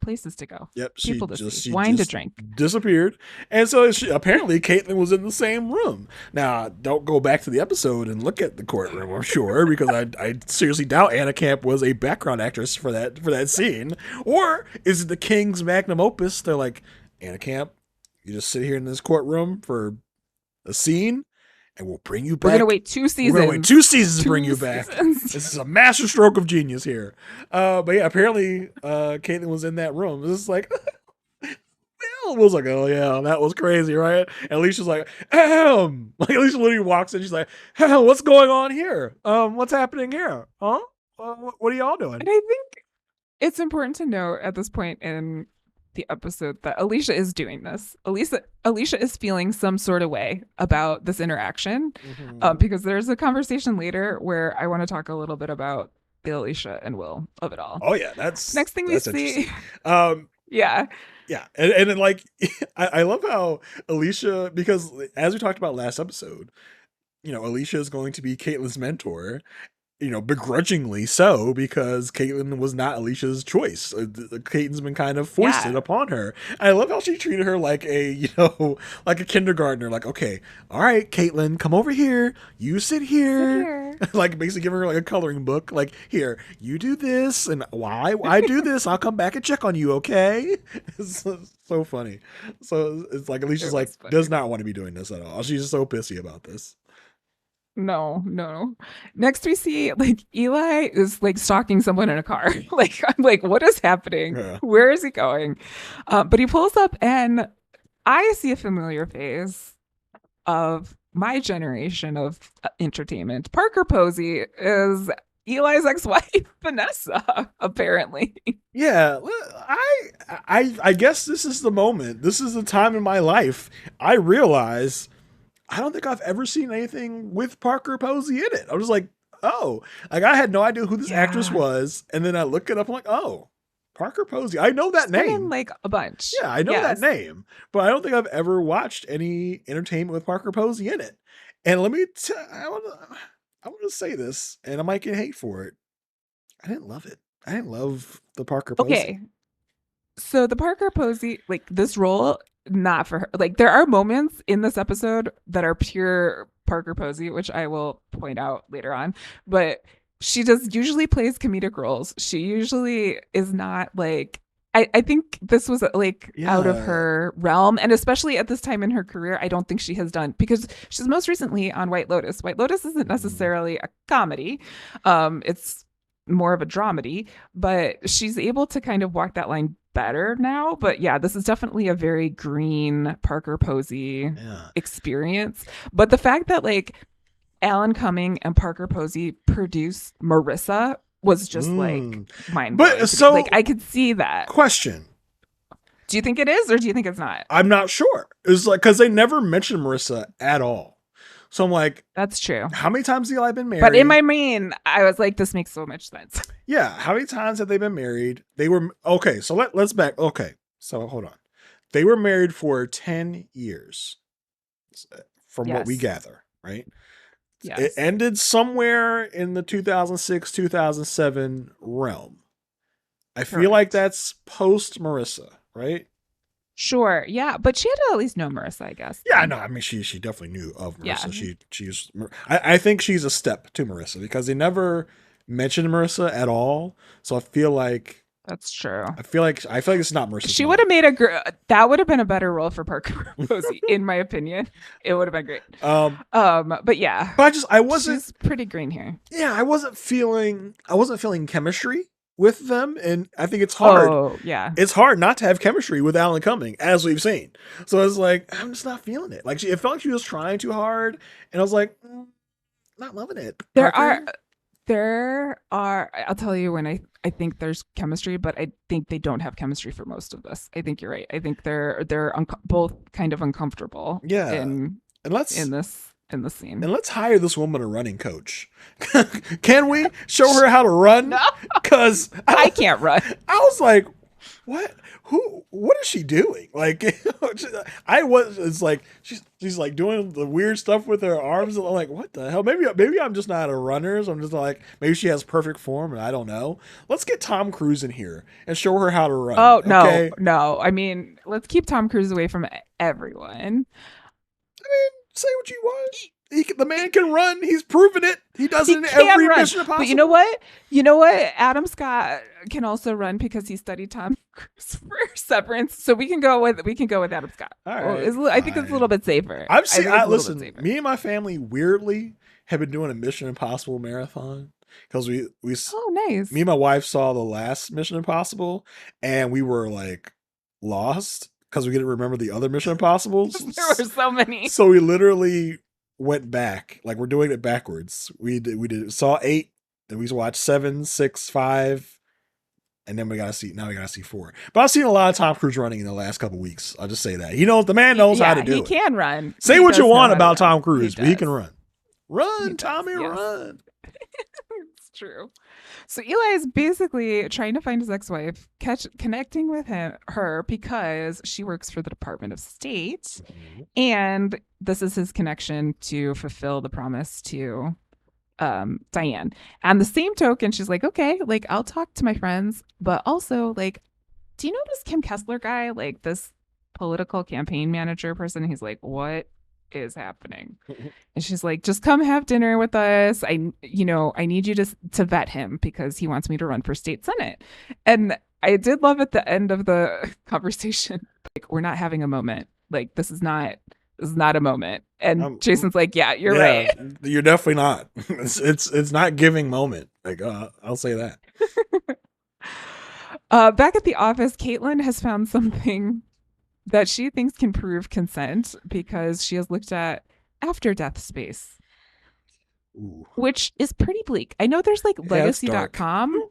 Speaker 2: places to go.
Speaker 1: Yep,
Speaker 2: People to see, wine to drink.
Speaker 1: disappeared, and so apparently Caitlin was in the same room. Now, don't go back to the episode and look at the courtroom, I'm sure, because I seriously doubt Anna Camp was a background actress for that scene, or is it the King's magnum opus? They're like, Anna Camp, you just sit here in this courtroom for a scene, and we'll bring you back.
Speaker 2: We're gonna wait 2 seasons.
Speaker 1: We're gonna wait 2 seasons to bring you back. This is a master stroke of genius here. But yeah, apparently Caitlin was in that room. This is like Will was like, oh yeah, that was crazy, right? And Alicia's like, like Alicia literally walks in, she's like, what's going on here? What's happening here? Huh? What are y'all doing?
Speaker 2: And I think it's important to note at this point in the episode that Alicia is doing this. Alicia is feeling some sort of way about this interaction, because there's a conversation later where I want to talk a little bit about the Alicia and Will of it all.
Speaker 1: Oh yeah, that's
Speaker 2: next thing we see.
Speaker 1: Yeah. Yeah. And then like I love how Alicia, because as we talked about last episode, Alicia is going to be Caitlin's mentor, begrudgingly so, because Caitlin was not Alicia's choice. Caitlin's been kind of forced it upon her. I love how she treated her like like a kindergartner. Like, okay, all right, Caitlin, come over here. You sit here. Like basically giving her like a coloring book. Like, here, you do this, and while I do this, I'll come back and check on you, okay? It's so funny. So it's like Alicia's does not want to be doing this at all. She's so pissy about this.
Speaker 2: No. Next we see like Eli is like stalking someone in a car. Like I'm like, what is happening?
Speaker 1: Yeah.
Speaker 2: Where is he going? But he pulls up and I see a familiar face of my generation of entertainment. Parker Posey is Eli's ex-wife, Vanessa, apparently.
Speaker 1: Yeah, I guess this is the moment. This is the time in my life I realize I don't think I've ever seen anything with Parker Posey in it. I was like, oh, like I had no idea who this actress was, and then I look it up. I'm like, oh, Parker Posey. I know that name.
Speaker 2: Like a bunch.
Speaker 1: Yeah, I know that name, but I don't think I've ever watched any entertainment with Parker Posey in it. And let me, I want to say this, and I might get hate for it. I didn't love it. I didn't love the Parker Posey.
Speaker 2: Okay, so the Parker Posey, like this role, not for her. Like there are moments in this episode that are pure Parker Posey, which I will point out later on, but she just usually plays comedic roles. She usually is not like I think this was like out of
Speaker 1: Yeah.
Speaker 2: her realm, and especially at this time in her career, I don't think she has done because she's most recently on White Lotus. White Lotus isn't
Speaker 1: Mhm.
Speaker 2: necessarily a comedy; it's more of a dramedy, but she's able to kind of walk that line better now. But yeah, this is definitely a very green Parker Posey
Speaker 1: Yeah.
Speaker 2: experience. But the fact that like Alan Cumming and Parker Posey produced Marissa was just like
Speaker 1: Mm.
Speaker 2: mind
Speaker 1: But
Speaker 2: blowing to me. Like
Speaker 1: so,
Speaker 2: I could see that.
Speaker 1: question.
Speaker 2: Do you think it is or do you think it's not?
Speaker 1: I'm not sure. It's like because they never mentioned Marissa at all. So I'm like,
Speaker 2: That's true.
Speaker 1: how many times have Eli been
Speaker 2: But in
Speaker 1: married?
Speaker 2: my brain, I was like, this makes so much sense.
Speaker 1: Yeah, how many times have they been married? They were okay. So let's back. Okay, so hold on. They were married for 10 years, from what we
Speaker 2: Yes.
Speaker 1: gather. Right. It
Speaker 2: Yes.
Speaker 1: ended somewhere in the 2006 2007 realm. I feel like
Speaker 2: Correct.
Speaker 1: that's post Marissa, right?
Speaker 2: Sure. Yeah. But she had to at least know Marissa, I guess.
Speaker 1: Yeah,
Speaker 2: Then.
Speaker 1: no, I mean she definitely knew of
Speaker 2: Yeah.
Speaker 1: Marissa. I think she's a step to Marissa because they never mentioned Marissa at all. So
Speaker 2: That's true.
Speaker 1: I feel like it's not Marissa's
Speaker 2: She would
Speaker 1: mom.
Speaker 2: have made that would have been a better role for Parker Posey, in my opinion. It would have been great.
Speaker 1: Um,
Speaker 2: But yeah,
Speaker 1: but I wasn't
Speaker 2: she's pretty green here.
Speaker 1: yeah, I wasn't feeling chemistry with them, and I think it's hard.
Speaker 2: Oh yeah,
Speaker 1: It's hard not to have chemistry with Alan Cumming, as we've seen. So it's like I'm just not feeling it. Like it felt like she was trying too hard, and I was like, not loving it.
Speaker 2: there are
Speaker 1: Parker.
Speaker 2: there are. I'll tell you when I think there's chemistry, but I think they don't have chemistry for most of this. I think you're right. I think they're both kind of uncomfortable
Speaker 1: Yeah,
Speaker 2: in
Speaker 1: and
Speaker 2: in the scene.
Speaker 1: let's hire this woman a running coach. Can we show her how to run?
Speaker 2: No,
Speaker 1: Because
Speaker 2: I can't run.
Speaker 1: I was like, what? What is she doing? Like, I was. It's like she's like doing the weird stuff with her arms, and I'm like, what the hell? Maybe I'm just not a runner. So I'm just like, maybe she has perfect form, and I don't know. Let's get Tom Cruise in here and show her how to run.
Speaker 2: Oh no,
Speaker 1: Okay,
Speaker 2: no. I mean, let's keep Tom Cruise away from everyone.
Speaker 1: say what you want. The man can run. He's proven it. He does
Speaker 2: He
Speaker 1: it in
Speaker 2: can
Speaker 1: every
Speaker 2: run.
Speaker 1: Mission Impossible.
Speaker 2: But you know what? You know what? Adam Scott can also run because he studied Tom Cruise for Severance. So we can go with Adam Scott.
Speaker 1: All
Speaker 2: Well,
Speaker 1: right,
Speaker 2: I think it's a little bit safer.
Speaker 1: I've
Speaker 2: I
Speaker 1: seen.
Speaker 2: think it's a little
Speaker 1: Listen,
Speaker 2: bit safer.
Speaker 1: me and my family weirdly have been doing a Mission Impossible marathon because
Speaker 2: Oh, nice.
Speaker 1: me and my wife saw the last Mission Impossible and we were like lost because we didn't remember the other Mission Impossibles.
Speaker 2: There were so many.
Speaker 1: So we literally went back, like we're doing it backwards. We saw 8, then we watched 7, 6, 5, and then we gotta see 4. But I've seen a lot of Tom Cruise running in the last couple weeks. I'll just say that the man knows how to
Speaker 2: Yeah,
Speaker 1: do
Speaker 2: he
Speaker 1: it.
Speaker 2: can run.
Speaker 1: Say
Speaker 2: He
Speaker 1: what you
Speaker 2: does know
Speaker 1: want
Speaker 2: how to
Speaker 1: about
Speaker 2: run.
Speaker 1: Tom Cruise, but he can
Speaker 2: does.
Speaker 1: run. Run,
Speaker 2: He does,
Speaker 1: Tommy,
Speaker 2: yes.
Speaker 1: run.
Speaker 2: It's true. So Eli is basically trying to find his ex-wife, connecting with her because she works for the Department of State, and this is his connection to fulfill the promise to Diane. And the same token, she's like, okay, like I'll talk to my friends, but also like, do you know this Kim Kessler guy, like this political campaign manager person? He's like, what is happening? And she's like, just come have dinner with us. I need you to vet him because he wants me to run for state senate. And I did love at the end of the conversation, like, we're not having a moment. Like, this is not a moment. And Jason's like, yeah, you're right.
Speaker 1: You're definitely not. It's not giving moment. Like, I'll say that.
Speaker 2: Back at the office, Caitlin has found something that she thinks can prove consent because she has looked at after death space.
Speaker 1: Ooh.
Speaker 2: Which is pretty bleak. I know there's like legacy.com,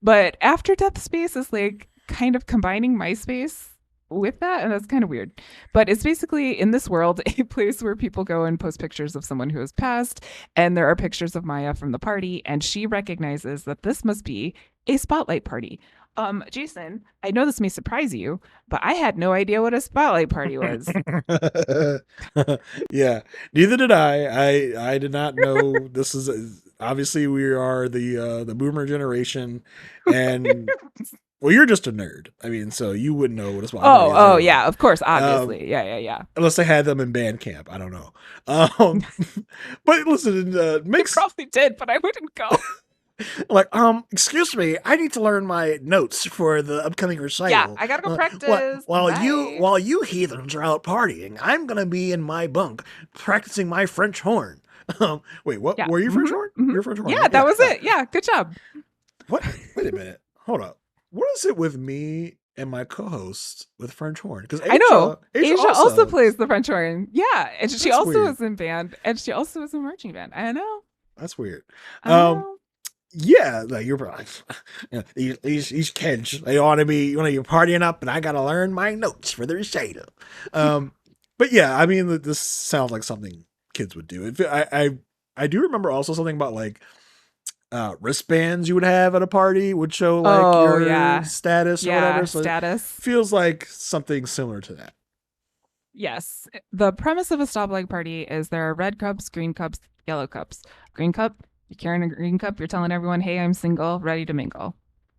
Speaker 2: but after death space is like kind of combining MySpace with that, and that's kind of weird. But it's basically in this world a place where people go and post pictures of someone who has passed, and there are pictures of Maya from the party, and she recognizes that this must be a spotlight party. Jason, I know this may surprise you, but I had no idea what a spotlight party was.
Speaker 1: Yeah, neither did I. I did not know this is obviously we are the boomer generation, and well, you're just a nerd. I mean, so you wouldn't know what a spotlight party is.
Speaker 2: Oh, yeah, of course, obviously, yeah.
Speaker 1: Unless they had them in band camp, I don't know. But listen,
Speaker 2: They probably did, but I wouldn't go.
Speaker 1: Like, excuse me, I need to learn my notes for the upcoming
Speaker 2: Yeah,
Speaker 1: recital.
Speaker 2: I gotta go practice. Bye.
Speaker 1: While you heathens are out partying, I'm gonna be in my bunk practicing my French horn. Wait, what?
Speaker 2: Yeah.
Speaker 1: Were you French horn? You're French horn,
Speaker 2: Yeah,
Speaker 1: right?
Speaker 2: that
Speaker 1: Yeah.
Speaker 2: was it. Yeah, good job.
Speaker 1: What? Wait a minute. Hold up. What is it with me and my co-host with French horn? Because
Speaker 2: I know.
Speaker 1: Asia
Speaker 2: Asia also
Speaker 1: also.
Speaker 2: plays the French horn. Yeah, and she
Speaker 1: That's
Speaker 2: also
Speaker 1: weird.
Speaker 2: is in band, and she also is in marching band. I know.
Speaker 1: That's weird.
Speaker 2: I know.
Speaker 1: Yeah, like you're these kids, they want to be partying up, and I gotta learn my notes for the recital. But yeah, I mean, this sounds like something kids would do. I do remember also something about like wristbands you would have at a party would show like
Speaker 2: Oh
Speaker 1: your
Speaker 2: yeah,
Speaker 1: status or
Speaker 2: yeah.
Speaker 1: whatever. So it
Speaker 2: Status.
Speaker 1: feels like something similar to that.
Speaker 2: Yes. The premise of a stop leg party is there are red cups, green cups, yellow cups. Green cup, you're carrying a green cup, you're telling everyone, hey, I'm single, ready to mingle.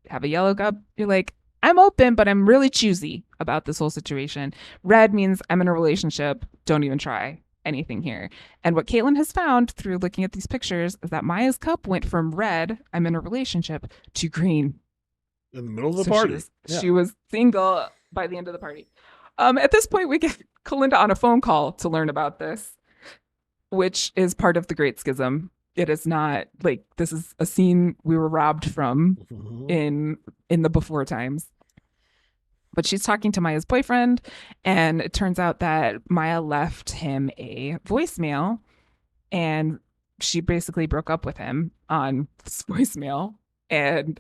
Speaker 2: Have a yellow cup, you're like, I'm open, but I'm really choosy about this whole situation. Red means I'm in a relationship, don't even try anything here. And what Caitlin has found through looking at these pictures is that Maya's cup went from red, I'm in a relationship, to green.
Speaker 1: In the middle of the
Speaker 2: So
Speaker 1: party.
Speaker 2: she was single by the end of the party. At this point, we get Kalinda on a phone call to learn about this, which is part of the Great Schism. It is not like this is a scene we were robbed from in the before times. But she's talking to Maya's boyfriend, and it turns out that Maya left him a voicemail, and she basically broke up with him on this voicemail. And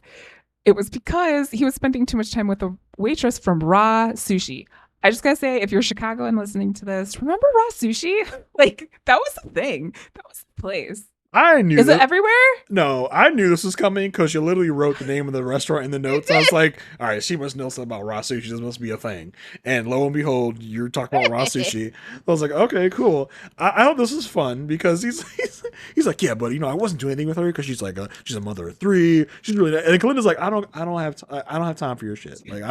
Speaker 2: it was because he was spending too much time with a waitress from Raw Sushi. I just gotta say, if you're Chicago and listening to this, remember Raw Sushi? Like, that was the thing. That was the place.
Speaker 1: I knew.
Speaker 2: Is it everywhere?
Speaker 1: No, I knew this was coming because you literally wrote the name of the restaurant in the notes. I was like, all right, she must know something about raw sushi. This must be a thing. And lo and behold, you're talking about raw sushi. I was like, okay, cool. I hope this is fun because he's like, yeah, but I wasn't doing anything with her because she's like she's a mother of 3. She's really, and Kalinda's like, I don't have time for your shit. Like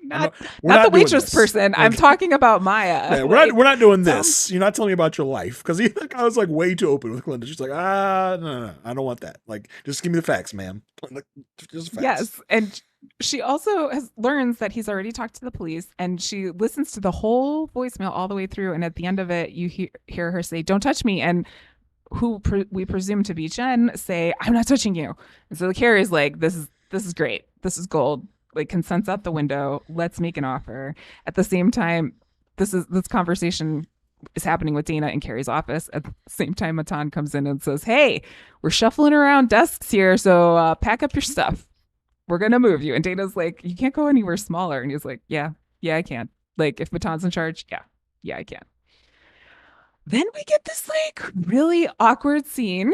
Speaker 2: Not
Speaker 1: not
Speaker 2: the waitress person.
Speaker 1: Like,
Speaker 2: I'm talking about Maya.
Speaker 1: Yeah, we're not doing this. You're not telling me about your life because I was like way too open with Kalinda. She's like, no, I don't want that. Like, just give me the facts, ma'am. Just facts.
Speaker 2: Yes, and she also learns that he's already talked to the police, and she listens to the whole voicemail all the way through. And at the end of it, you hear her say, "Don't touch me," and we presume to be Jen say, "I'm not touching you." And so the carrier's like, "This is great. This is gold." Like, consent's out the window. Let's make an offer. At the same time, this conversation is happening with Dana in Carrie's office. At the same time, Matan comes in and says, "Hey, we're shuffling around desks here, so pack up your stuff. We're gonna move you." And Dana's like, "You can't go anywhere smaller." And he's like, "Yeah, I can. Like, if Matan's in charge, yeah, I can." Then we get this like really awkward scene.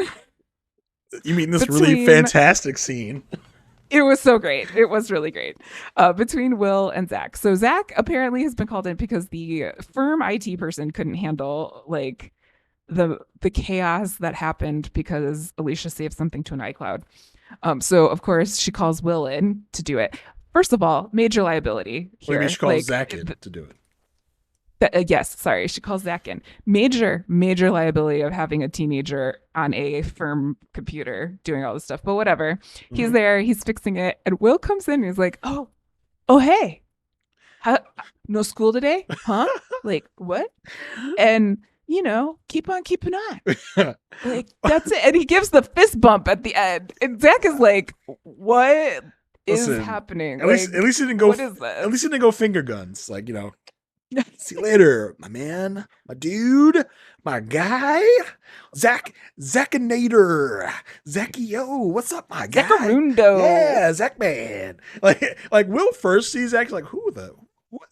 Speaker 1: You mean this really fantastic scene?
Speaker 2: It was so great. It was really great between Will and Zach. So Zach apparently has been called in because the firm IT person couldn't handle like the chaos that happened because Alicia saved something to an iCloud. So of course she calls Will in to do it. First of all, major liability here.
Speaker 1: Or maybe she calls Zach in to do it.
Speaker 2: Yes, sorry, she calls Zach in. Major liability of having a teenager on a firm computer doing all this stuff, but whatever. Mm-hmm. He's there, he's fixing it, and Will comes in and he's like, oh, hey, no school today? Huh? Like, what? And, keep on keeping on. Like, that's it. And he gives the fist bump at the end. And Zach is like, what is happening?
Speaker 1: At least he didn't go,
Speaker 2: what is this?
Speaker 1: At least he didn't go finger guns. Like, see you later, my man, my dude, my guy, Zachinator, Zachio, what's up, my guy?
Speaker 2: Zacharundo.
Speaker 1: Yeah, Zach man. Like Will first sees Zach, like,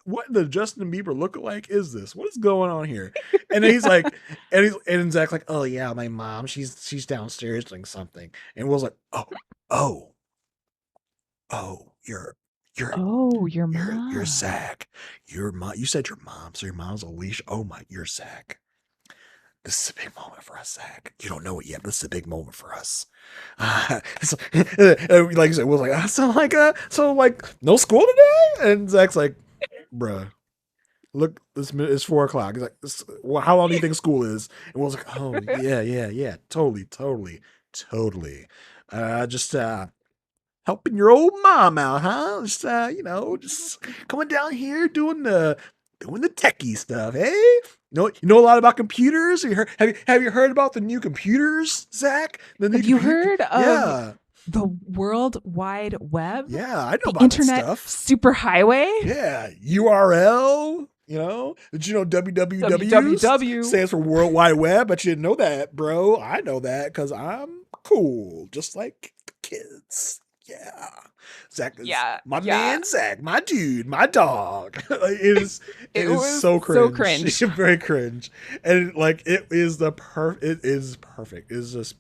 Speaker 1: what the Justin Bieber lookalike is this? What is going on here? And then he's like, and Zach's like, oh yeah, my mom, she's downstairs doing something. And Will's like, oh, your mom. You're Zach. Your mom. You said your mom, so your mom's Alicia. Oh my, you're Zach. This is a big moment for us, Zach. You don't know it yet, but this is a big moment for us. Like I said, Will's like, so no school today? And Zach's like, bruh, look, it's 4:00. He's like, well, how long do you think school is? And Will's like, oh yeah, totally. Just helping your old mom out, huh? Just just coming down here doing the techie stuff, hey? You know a lot about computers? Have you heard about the new computers, Zach? The new
Speaker 2: Have you
Speaker 1: computer?
Speaker 2: heard of
Speaker 1: Yeah,
Speaker 2: the World Wide Web?
Speaker 1: yeah, I know
Speaker 2: The
Speaker 1: about that
Speaker 2: Internet
Speaker 1: stuff.
Speaker 2: Superhighway?
Speaker 1: Yeah, URL. Did you know WWW
Speaker 2: WWW.
Speaker 1: stands for World Wide Web? But you didn't know that, bro. I know that because I'm cool, just like the kids. Yeah, Zach is
Speaker 2: Yeah,
Speaker 1: my
Speaker 2: yeah.
Speaker 1: man. Zach, my dude, my dog. Like, it
Speaker 2: It
Speaker 1: is
Speaker 2: was
Speaker 1: so
Speaker 2: so
Speaker 1: cringe,
Speaker 2: cringe.
Speaker 1: very cringe, and like it is It is perfect. It's just.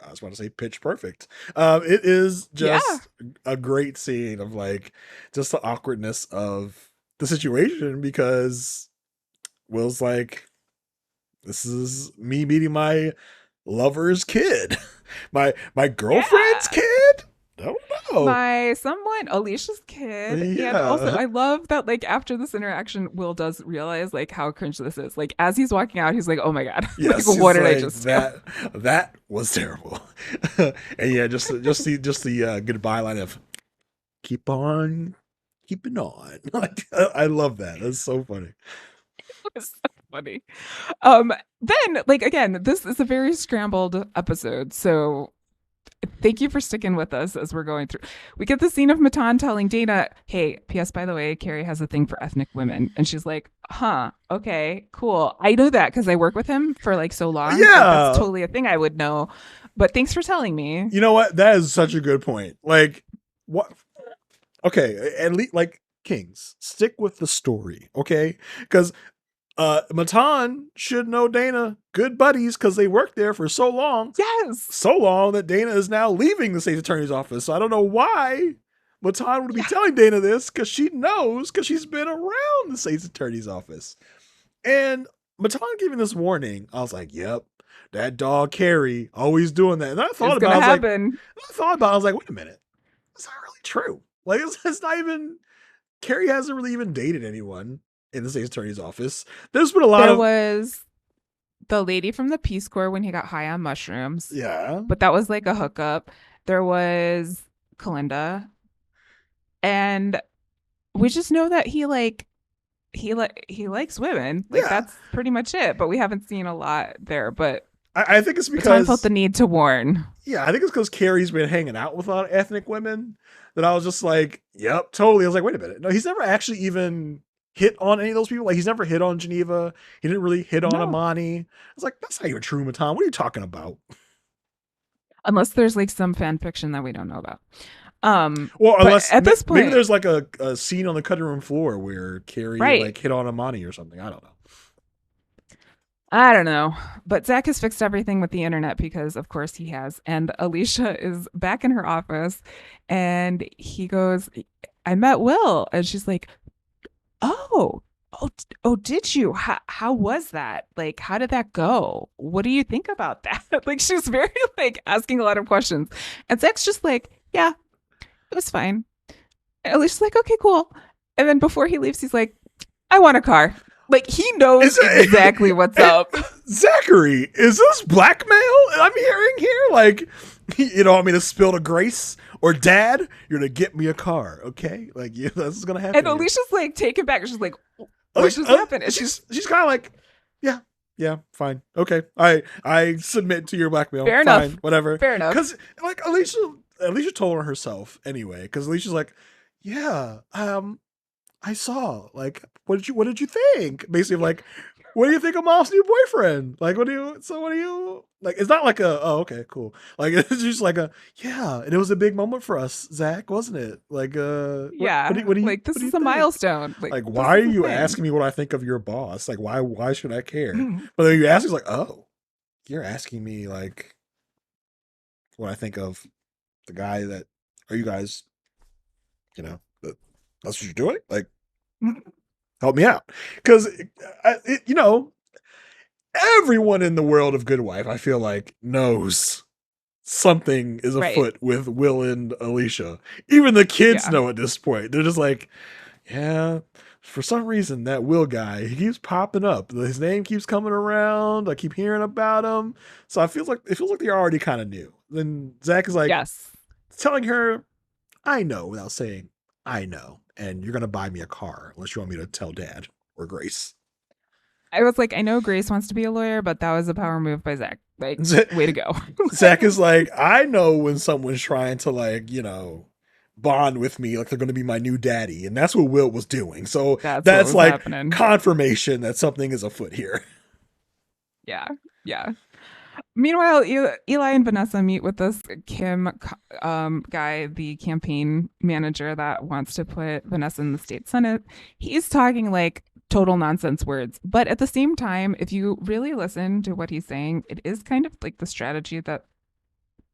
Speaker 1: I was about to say pitch perfect. It is
Speaker 2: Yeah.
Speaker 1: just a great scene of like just the awkwardness of the situation because Will's like, this is me meeting my lover's kid, my girlfriend's
Speaker 2: Yeah.
Speaker 1: kid. Don't know.
Speaker 2: My somewhat Alicia's kid. And also
Speaker 1: Yeah.
Speaker 2: I love that like after this interaction, Will does realize like how cringe this is. Like as he's walking out, he's like, oh my God. Like
Speaker 1: Yes,
Speaker 2: what
Speaker 1: he's
Speaker 2: did I
Speaker 1: like
Speaker 2: just do?
Speaker 1: that was terrible. And yeah, just the goodbye line of keep on keeping on. Like I love that. That's so funny.
Speaker 2: It's so funny. Then like again, this is a very scrambled episode. So thank you for sticking with us as we're going through. We get the scene of Matan telling Dana, hey, P.S. by the way, Carrie has a thing for ethnic women. And she's like, huh, okay, cool. I know that because I work with him for like so long. Like that's
Speaker 1: Yeah.
Speaker 2: totally a thing I would know. But thanks for telling me.
Speaker 1: You know what? That is such a good point. Like, what? Okay, at least like Kings, stick with the story, okay? Because Matan should know Dana, good buddies, because they worked there for
Speaker 2: Yes.
Speaker 1: so long that Dana is now leaving the state's attorney's office. So I don't know why Matan would be
Speaker 2: Yeah.
Speaker 1: telling Dana this, because she knows, because she's been around the state's attorney's office. And Matan giving this warning, I was like, yep, that dog Carrie always doing that. And I thought
Speaker 2: It's
Speaker 1: about
Speaker 2: gonna
Speaker 1: it,
Speaker 2: happen.
Speaker 1: I was like, wait a minute, that's not really true. Like, it's not even, Carrie hasn't really even dated anyone in the state's attorney's office. There's been a lot
Speaker 2: There
Speaker 1: of,
Speaker 2: was the lady from the Peace Corps when he got high on mushrooms,
Speaker 1: yeah,
Speaker 2: but that was like a hookup. There was Kalinda, and we just know that he likes women. Like
Speaker 1: yeah.
Speaker 2: that's pretty much it. But we haven't seen a lot there. But
Speaker 1: I think it's
Speaker 2: Baton felt
Speaker 1: because,
Speaker 2: the need to warn.
Speaker 1: yeah, I think it's because Carrie's been hanging out with a lot of ethnic women that I was just like, yep, totally. I was like, wait a minute. No, he's never actually even hit on any of those people. Like, he's never hit on Geneva. He didn't really hit on
Speaker 2: No,
Speaker 1: Amani. I was like, that's not even true, Matan. What are you talking about?
Speaker 2: unless there's like some fan fiction that we don't know about.
Speaker 1: Well,
Speaker 2: But
Speaker 1: unless
Speaker 2: at this
Speaker 1: maybe
Speaker 2: point,
Speaker 1: there's like a scene on the cutting room floor where Carrie
Speaker 2: right?
Speaker 1: like hit on Amani or something. I don't know.
Speaker 2: I don't know. But Zach has fixed everything with the internet because, of course, he has. And Alicia is back in her office and he goes, I met Will. And she's like, oh, oh, did you? How was that? Like, how did that go? What do you think about that? Like, she's very, like, asking a lot of questions. And Zach's just like, yeah, it was fine. And Alicia's like, okay, cool. And then before he leaves, he's like, I want a car. Like he knows
Speaker 1: Is it,
Speaker 2: exactly what's up.
Speaker 1: Zachary, is this blackmail I'm hearing here? Like, you don't want me to spill the grace? Or dad, you're gonna get me a car, okay? Like, yeah, this is gonna happen.
Speaker 2: And
Speaker 1: Here.
Speaker 2: Alicia's like taken back. She's like, what
Speaker 1: Alicia,
Speaker 2: just happened? And
Speaker 1: she's kind of like, yeah, yeah, fine, okay. I submit to your blackmail.
Speaker 2: fair
Speaker 1: Fine,
Speaker 2: enough.
Speaker 1: whatever.
Speaker 2: Fair enough.
Speaker 1: Because like Alicia told her herself anyway. Because Alicia's like, yeah, I saw. Like, what did you think? Basically, like, what do you think of Mom's new boyfriend? Like, what do you like? It's not like a, oh, okay, cool. Like, it's just like a, yeah, and it was a big moment for us, Zach, wasn't it? Like,
Speaker 2: Yeah. Like
Speaker 1: what
Speaker 2: this
Speaker 1: do you
Speaker 2: is a
Speaker 1: think?
Speaker 2: milestone.
Speaker 1: Like,
Speaker 2: This
Speaker 1: why are
Speaker 2: is a
Speaker 1: you
Speaker 2: thing.
Speaker 1: asking me what I think of your boss? Like, why should I care? But then you ask, it's like, oh, you're asking me like what I think of the guy that, are you guys, that's what you're doing? Like, help me out. Because, everyone in the world of Good Wife, I feel like, knows something is
Speaker 2: Right.
Speaker 1: afoot with Will and Alicia. Even the kids
Speaker 2: Yeah.
Speaker 1: know at this point. They're just like, yeah, For some reason, that Will guy, he keeps popping up. His name keeps coming around. I keep hearing about him. So it feels like they already kind of knew. Then Zach is like
Speaker 2: Yes.
Speaker 1: telling her, I know, without saying, I know. And you're going to buy me a car unless you want me to tell dad or Grace.
Speaker 2: I was like, I know Grace wants to be a lawyer, but that was a power move by Zach. Like, way to go.
Speaker 1: Zach is like, I know when someone's trying to, like, bond with me, like they're going to be my new daddy. And that's what Will was doing. So that's like
Speaker 2: happening.
Speaker 1: confirmation that something is afoot here.
Speaker 2: Yeah. Yeah. Meanwhile, Eli and Vanessa meet with this Kim guy, the campaign manager that wants to put Vanessa in the state senate. He's talking like total nonsense words, but at the same time, if you really listen to what he's saying, it is kind of like the strategy that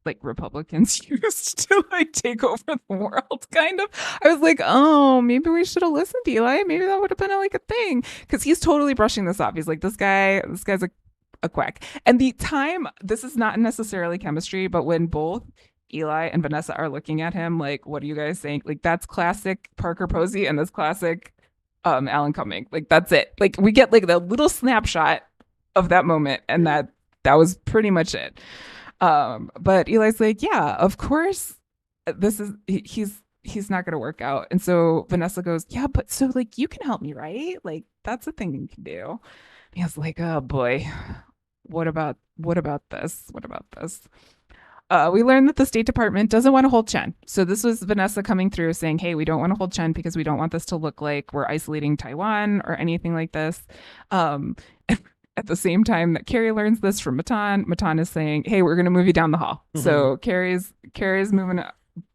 Speaker 2: like Republicans used to like take over the world, kind of. I was like, oh, maybe we should have listened to Eli. Maybe that would have been like a thing, because he's totally brushing this off. He's like, this guy's a quack. And the time, this is not necessarily chemistry, but when both Eli and Vanessa are looking at him like, what are you guys saying? Like, that's classic Parker Posey and this classic Alan Cumming. Like, that's it. Like, we get like the little snapshot of that moment, and that was pretty much it. But Eli's like, yeah, of course this is he's not gonna work out. And so Vanessa goes, yeah, but so like you can help me, right? Like, that's a thing you can do. And he was like, oh boy, what about this? What about this? We learned that the State Department doesn't want to hold Chen. So this was Vanessa coming through saying, hey, we don't want to hold Chen because we don't want this to look like we're isolating Taiwan or anything like this. At the same time that Carrie learns this from Matan, Matan is saying, hey, we're going to move you down the hall. Mm-hmm. So Carrie's moving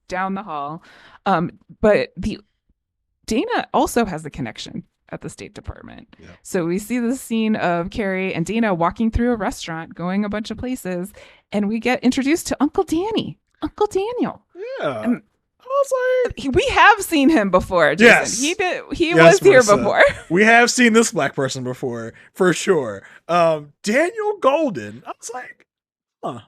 Speaker 2: down the hall. But Dana also has a connection at the State Department. Yeah. So we see the scene of Carrie and Dana walking through a restaurant, going a bunch of places, and we get introduced to Uncle Danny, Uncle Daniel.
Speaker 1: Yeah. And I was
Speaker 2: like, we have seen him before. Jason. Yes, he did. He was here before.
Speaker 1: We have seen this black person before, for sure. Daniel Golden. I was like, huh.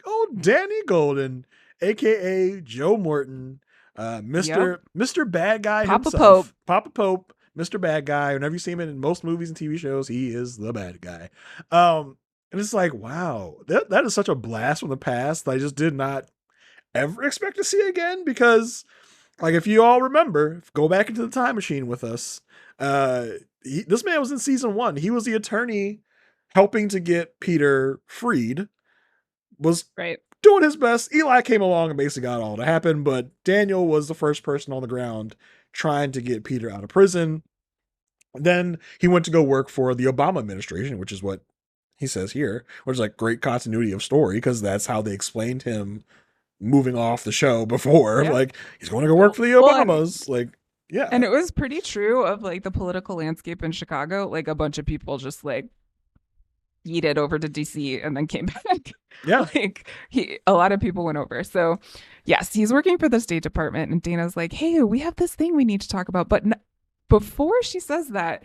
Speaker 1: Oh, Danny Golden, aka Joe Morton, Mr. Bad Guy
Speaker 2: Papa
Speaker 1: himself.
Speaker 2: Pope.
Speaker 1: Papa Pope, Mr. Bad Guy. Whenever you see him in most movies and TV shows, he is the bad guy. And it's like, wow, that is such a blast from the past that I just did not ever expect to see again, because like, if you all remember, go back into the time machine with us, this man was in season 1. He was the attorney helping to get Peter freed, was
Speaker 2: right
Speaker 1: doing his best. Eli came along and basically got all to happen, but Daniel was the first person on the ground trying to get Peter out of prison. Then he went to go work for the Obama administration, which is what he says here, which is like great continuity of story, because that's how they explained him moving off the show before. Yeah. Like, he's going to go work for the Obamas. Like, yeah.
Speaker 2: And it was pretty true of like the political landscape in Chicago. Like, a bunch of people just like yeeted over to DC and then came back.
Speaker 1: Yeah.
Speaker 2: Like, a lot of people went over. So yes, he's working for the State Department, and Dana's like, hey, we have this thing we need to talk about. But before she says that,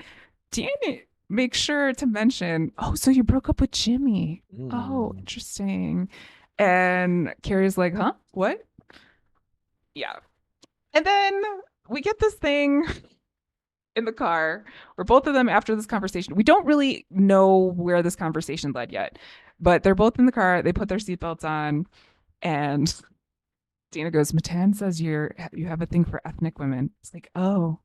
Speaker 2: Dana makes sure to mention, oh, so you broke up with Jimmy. Oh, interesting. And Carrie's like, huh? What? Yeah. And then we get this thing in the car where both of them, after this conversation, we don't really know where this conversation led yet, but they're both in the car. They put their seatbelts on, and Dana goes, Matan says you have a thing for ethnic women. It's like, oh,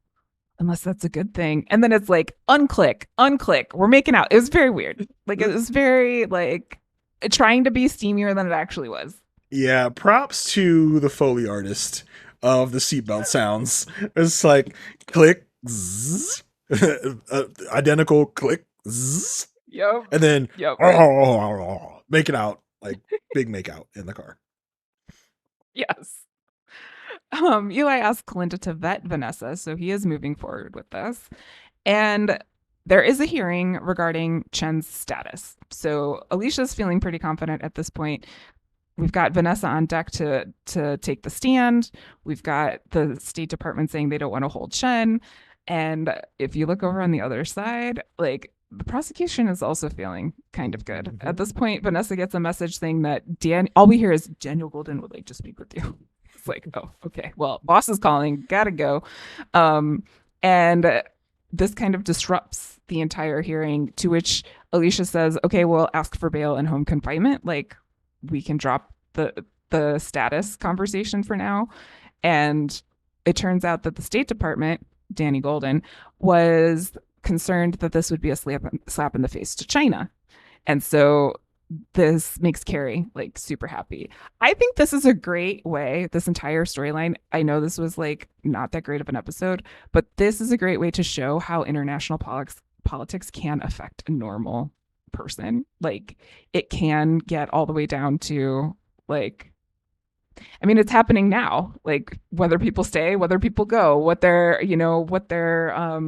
Speaker 2: unless that's a good thing. And then it's like, unclick. We're making out. It was very weird. Like, it was very like trying to be steamier than it actually was.
Speaker 1: Yeah, props to the Foley artist of the seatbelt sounds. It's like click, zzz, identical click, zzz,
Speaker 2: yep,
Speaker 1: and then make it out, like big make out in the car.
Speaker 2: Yes. Eli asked Kalinda to vet Vanessa, so he is moving forward with this. And there is a hearing regarding Chen's status. So Alicia's feeling pretty confident at this point. We've got Vanessa on deck to take the stand. We've got the State Department saying they don't want to hold Chen. And if you look over on the other side, like, the prosecution is also feeling kind of good. Mm-hmm. At this point, Vanessa gets a message saying that all we hear is Daniel Golden would like to speak with you. It's like, oh, okay. Well, boss is calling. Gotta go. And this kind of disrupts the entire hearing, to which Alicia says, okay, we'll ask for bail and home confinement. Like, we can drop the status conversation for now. And it turns out that the State Department, Danny Golden, was concerned that this would be a slap in the face to China. And so this makes Carrie like super happy. I think this is a great way, this entire storyline. I know this was like not that great of an episode, but this is a great way to show how international politics can affect a normal person. Like, it can get all the way down to like, I mean, it's happening now. Like, whether people stay, whether people go, what their, what their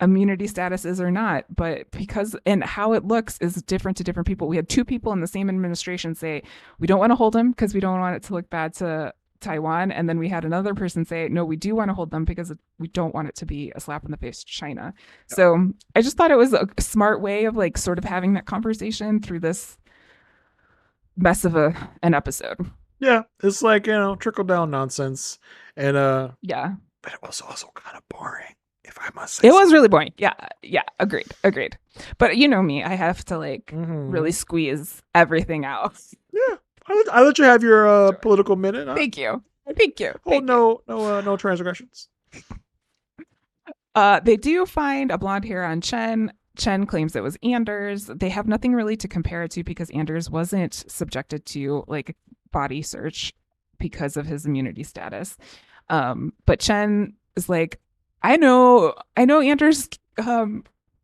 Speaker 2: immunity status is or not. But because, and how it looks is different to different people. We had two people in the same administration say, we don't want to hold them because we don't want it to look bad to Taiwan. And then we had another person say, no, we do want to hold them because we don't want it to be a slap in the face to China. Yep. So I just thought it was a smart way of like sort of having that conversation through this mess of an episode.
Speaker 1: Yeah, it's like, trickle down nonsense. And
Speaker 2: yeah,
Speaker 1: but it was also kind of boring, if I must say.
Speaker 2: It was really boring. Yeah, agreed. But you know me, I have to like really squeeze everything out.
Speaker 1: Yeah, I let you have your sure. Political minute. Huh?
Speaker 2: Thank you.
Speaker 1: Oh, no transgressions.
Speaker 2: They do find a blonde hair on Chen. Chen claims it was Anders. They have nothing really to compare it to because Anders wasn't subjected to like body search because of his immunity status. But Chen is like, I know Anders'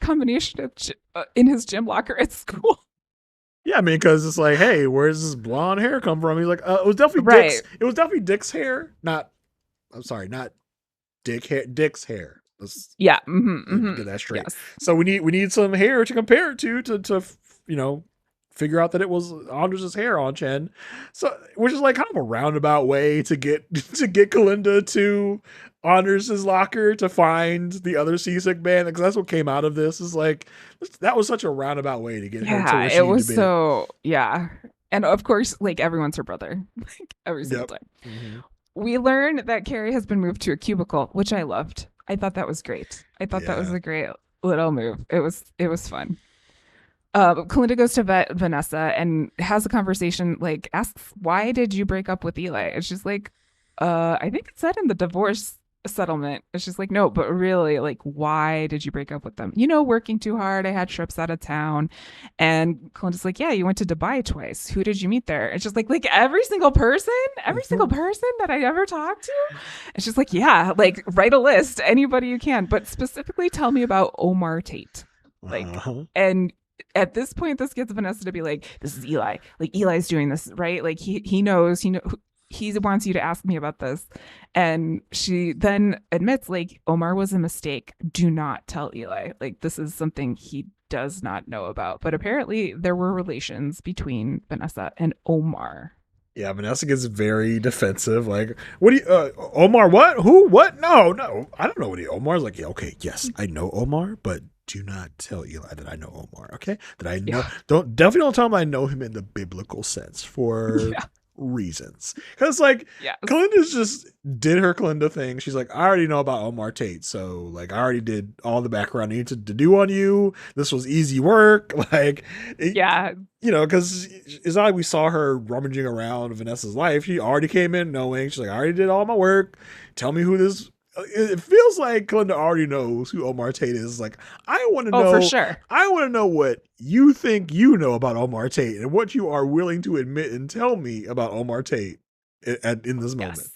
Speaker 2: combination in his gym locker at school.
Speaker 1: Yeah, I mean, because it's like, hey, where's this blonde hair come from? He's like, it was definitely Dick's. It was definitely Dick's hair. Not Dick hair. Dick's hair. Let's get that straight. Yes. So we need some hair to compare it to figure out that it was Anders' hair on Chen. So, which is like kind of a roundabout way to get Kalinda to Anders' locker to find the other seasick man, because that's what came out of this. Is like, that was such a roundabout way to get her to where she
Speaker 2: it was so yeah. And of course, like, everyone's her brother, like every single time. Mm-hmm. We learn that Carrie has been moved to a cubicle, which I loved. I thought that was great. I thought that was a great little move. It was fun. Kalinda goes to Vanessa and has a conversation, like asks, why did you break up with Eli? And she's like, I think it said in the divorce settlement. And she's like, no, but really, like, why did you break up with them? Working too hard. I had trips out of town. And Kalinda's like, yeah, you went to Dubai twice. Who did you meet there? And she's like every single person that I ever talked to. And she's like, yeah, like, write a list, anybody you can, but specifically tell me about Omar Tate. Like, and at this point, this gets Vanessa to be like, this is Eli. Like, Eli's doing this, right? Like, he knows, he wants you to ask me about this. And she then admits, like, Omar was a mistake. Do not tell Eli. Like, this is something he does not know about. But apparently there were relations between Vanessa and Omar.
Speaker 1: Yeah, Vanessa gets very defensive. Like, what do you, Omar, what? Who? What? No, I don't know what Omar's like. Yeah, okay, yes, I know Omar, but do not tell Eli that I know Omar, okay? That I know. Yeah. Definitely don't tell him I know him in the biblical sense for reasons. Because, like, Kalinda's just did her Kalinda thing. She's like, I already know about Omar Tate, so, like, I already did all the background I needed to do on you. This was easy work. Like, because it's not like we saw her rummaging around Vanessa's life. She already came in knowing. She's like, I already did all my work. Tell me who this. It feels like Kalinda already knows who Omar Tate is. Like, I want to know.
Speaker 2: For sure.
Speaker 1: I want to know what you think you know about Omar Tate and what you are willing to admit and tell me about Omar Tate in this moment.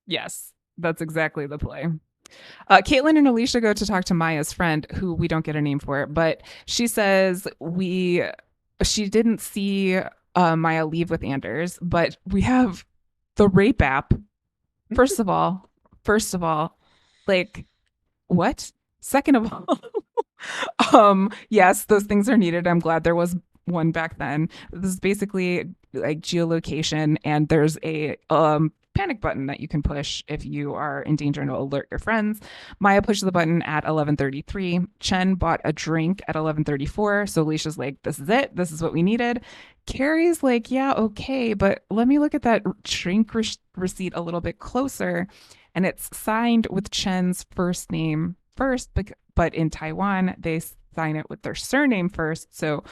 Speaker 2: Yes, that's exactly the play. Caitlin and Alicia go to talk to Maya's friend, who we don't get a name for, but she says she didn't see Maya leave with Anders, but we have the rape app. First of all, like, what? Second of all, yes, those things are needed. I'm glad there was one back then. This is basically like geolocation, and there's a panic button that you can push if you are in danger and alert your friends. Maya pushed the button at 11:33. Chen bought a drink at 11:34. So Alicia's like, this is it. This is what we needed. Carrie's like, yeah, okay, but let me look at that drink receipt a little bit closer. And it's signed with Chen's first name first, but in Taiwan, they sign it with their surname first. So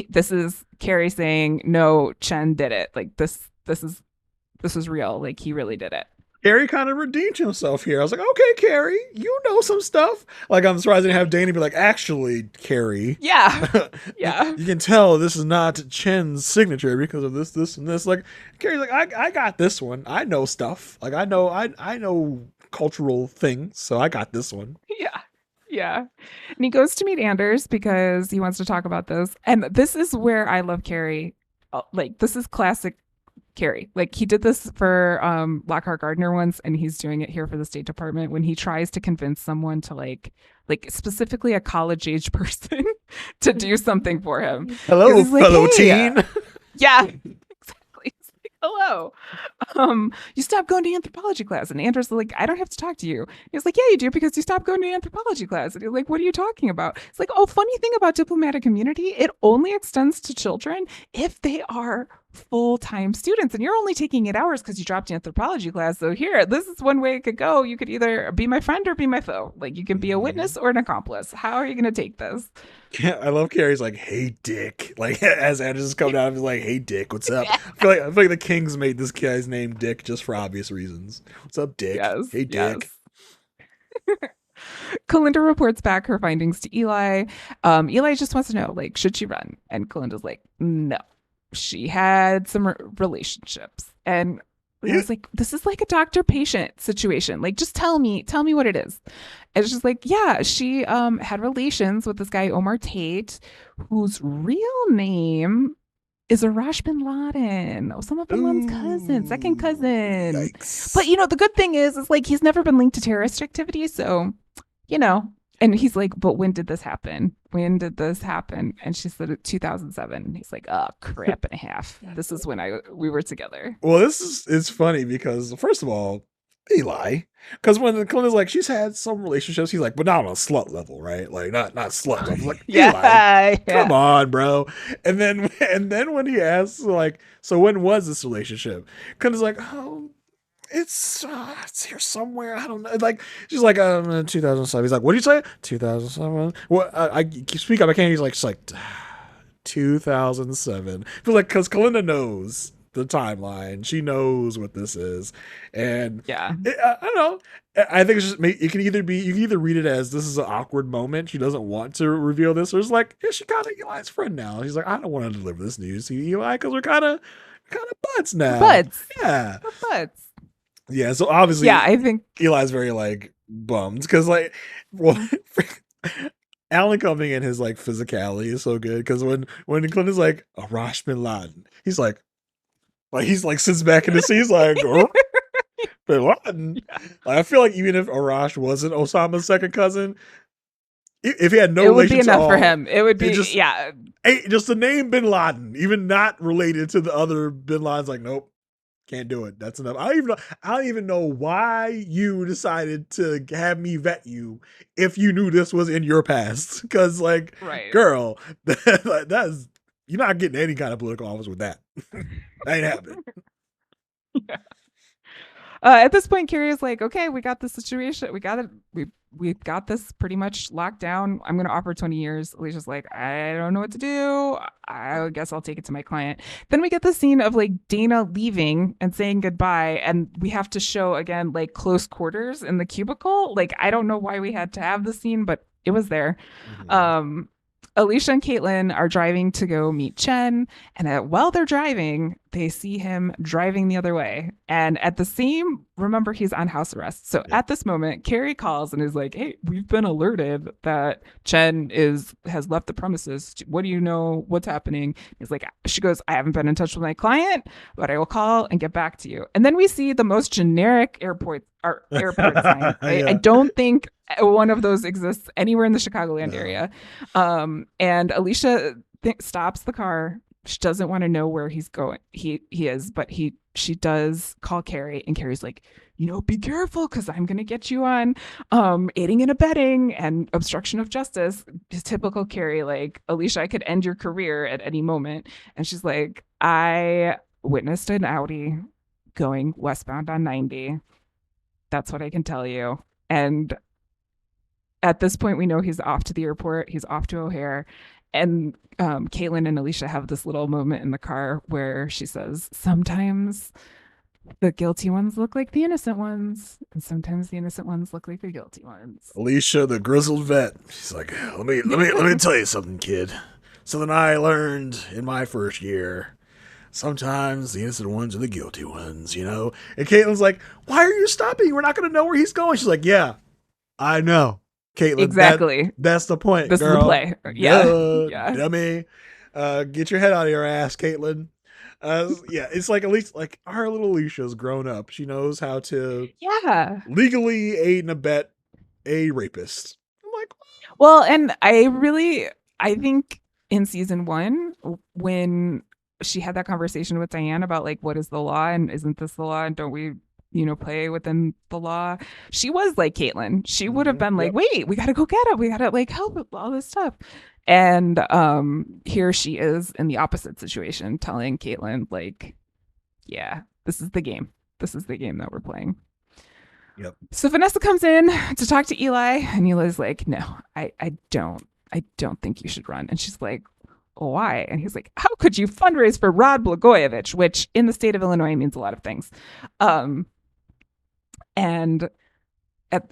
Speaker 2: this is Carrie saying, no, Chen did it. Like this is real. Like he really did it.
Speaker 1: Carrie kind of redeemed himself here. I was like, okay, Carrie, you know some stuff. Like, I'm surprised I didn't have Danny be like, actually, Carrie,
Speaker 2: Yeah.
Speaker 1: you,
Speaker 2: Yeah.
Speaker 1: you can tell this is not Chen's signature because of this, this, and this. Like, Carrie's like, I got this one. I know stuff. Like, I know cultural things, so I got this one.
Speaker 2: Yeah. Yeah. And he goes to meet Anders because he wants to talk about this. And this is where I love Carrie. Like, this is classic Carrie. Like, he did this for Lockhart Gardner once, and he's doing it here for the State Department when he tries to convince someone to like specifically a college age person to do something for him.
Speaker 1: Hello,
Speaker 2: Like,
Speaker 1: fellow
Speaker 2: hey,
Speaker 1: teen.
Speaker 2: yeah, exactly. It's like, hello. You stopped going to anthropology class. And Andrew's like, I don't have to talk to you. He's like, yeah, you do because you stopped going to anthropology class. And he's like, what are you talking about? It's like, oh, funny thing about diplomatic immunity, it only extends to children if they are full-time students, and you're only taking 8 hours because you dropped anthropology class. So here, this is one way it could go. You could either be my friend or be my foe. Like, you can be a witness or an accomplice. How are you going to take this?
Speaker 1: Yeah, I love Carrie's like, "Hey, Dick." Like as Anders is coming down, he's like, "Hey, Dick, what's up?" I feel like the Kings made this guy's name Dick just for obvious reasons. What's up, Dick?
Speaker 2: Yes,
Speaker 1: Hey,
Speaker 2: yes.
Speaker 1: Dick.
Speaker 2: Kalinda reports back her findings to Eli. Eli just wants to know, like, should she run? And Kalinda's like, no. She had some relationships. And I was like, this is like a doctor-patient situation. Like, just tell me what it is. And it's just like, yeah, she had relations with this guy, Omar Tate, whose real name is Arash bin Laden, Osama bin Laden's cousin, second cousin.
Speaker 1: Yikes.
Speaker 2: But the good thing is like he's never been linked to terrorist activity, so you know. And he's like, but when did this happen? When did this happen? And she said 2007. And he's like, oh, crap and a half. This is when we were together.
Speaker 1: Well, it's funny because first of all, Eli, because when Clint is like, she's had some relationships, he's like, but not on a slut level, right? Like not slut level. Like Eli, come on, bro. And then when he asks like, so when was this relationship? Clint is like, oh. It's here somewhere. I don't know. Like she's like 2007. He's like, what did you say? 2007. Well, I speak up. I can't. He's like, she's like 2007. Feels like because Kalinda knows the timeline. She knows what this is, and
Speaker 2: yeah,
Speaker 1: I don't know. I think it's just it can either be you can either read it as this is an awkward moment. She doesn't want to reveal this, or it's like yeah, she kind of Eli's friend now. She's like, I don't want to deliver this news to Eli because we're kind of buds now. Yeah,
Speaker 2: we're buds.
Speaker 1: Yeah, so obviously,
Speaker 2: yeah, I think
Speaker 1: Eli's very like bummed because like, well, Alan coming in his like physicality is so good because when Clint is like Arash bin Laden, he's like sits back in the seat, he's like bin Laden. Yeah. Like, I feel like even if Arash wasn't Osama's second cousin, if he had no,
Speaker 2: it would be enough for him. It would be just
Speaker 1: the name bin Laden, even not related to the other bin Ladens. Like nope. Can't do it. That's enough. I don't even know why you decided to have me vet you if you knew this was in your past. Because, like, girl, that's you're not getting any kind of political office with that. That ain't happening.
Speaker 2: Yeah. At this point, Carrie is like, okay, we got the situation. We got it. We've got this pretty much locked down. I'm going to offer 20 years. Alicia's like, I don't know what to do. I guess I'll take it to my client. Then we get the scene of like Dana leaving and saying goodbye. And we have to show again, like close quarters in the cubicle. Like, I don't know why we had to have the scene, but it was there. Mm-hmm. Alicia and Caitlin are driving to go meet Chen, and while they're driving, they see him driving the other way. And at the same, remember, he's on house arrest. So at this moment, Carrie calls and is like, hey, we've been alerted that Chen has left the premises. What do you know? What's happening? He's like, she goes, I haven't been in touch with my client, but I will call and get back to you. And then we see the most generic airport sign. I don't think one of those exists anywhere in the Chicagoland area. And Alicia stops the car. She doesn't want to know where he's going. He is, but she does call Carrie, and Carrie's like, be careful because I'm gonna get you on aiding and abetting and obstruction of justice. Typical Carrie, like, Alicia, I could end your career at any moment. And she's like, I witnessed an Audi going westbound on 90. That's what I can tell you. And At this point, we know he's off to the airport. He's off to O'Hare. And Caitlin and Alicia have this little moment in the car where she says, sometimes the guilty ones look like the innocent ones, and sometimes the innocent ones look like the guilty ones.
Speaker 1: Alicia, the grizzled vet. She's like, let me tell you something, kid. Something I learned in my first year. Sometimes the innocent ones are the guilty ones, you know? And Caitlin's like, why are you stopping? We're not going to know where he's going. She's like, yeah, I know. Caitlin,
Speaker 2: Exactly.
Speaker 1: that's the point,
Speaker 2: This
Speaker 1: girl.
Speaker 2: is the play. Yeah.
Speaker 1: Yeah. Dummy. Get your head out of your ass, Caitlin. Yeah, it's like at least like our little Alicia's grown up. She knows how to
Speaker 2: Yeah.
Speaker 1: legally aid and abet a rapist. I'm like,
Speaker 2: Well, and I think in season 1, when she had that conversation with Diane about like, what is the law and isn't this the law and don't we, play within the law? She was like Caitlin. She would have been like, wait, we got to go get him. We got to like help with all this stuff. And here she is in the opposite situation, telling Caitlin like, yeah, this is the game. This is the game that we're playing.
Speaker 1: Yep.
Speaker 2: So Vanessa comes in to talk to Eli, and Eli's like, no, I don't think you should run. And she's like, why? And he's like, how could you fundraise for Rod Blagojevich, which in the state of Illinois means a lot of things. And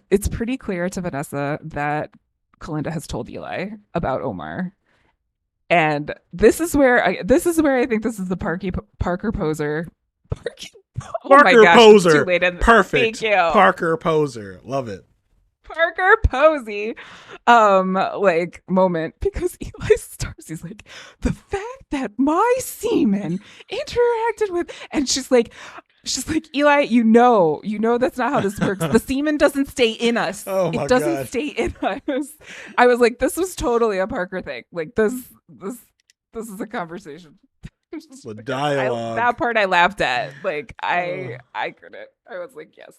Speaker 2: it's pretty clear to Vanessa that Kalinda has told Eli about Omar. And this is where I think this is the Parker Poser.
Speaker 1: Parker Poser. Perfect.
Speaker 2: Thank you.
Speaker 1: Parker Poser. Love it.
Speaker 2: Parker Posey like moment, because Eli starts, he's like, the fact that my semen interacted with, and she's like, Eli, you know that's not how this works. The semen doesn't stay in us.
Speaker 1: Oh my
Speaker 2: it doesn't
Speaker 1: God.
Speaker 2: stay in us. I was like, this was totally a Parker thing. Like this is a conversation.
Speaker 1: The dialogue.
Speaker 2: That part I laughed at. Like I couldn't. I was like, yes.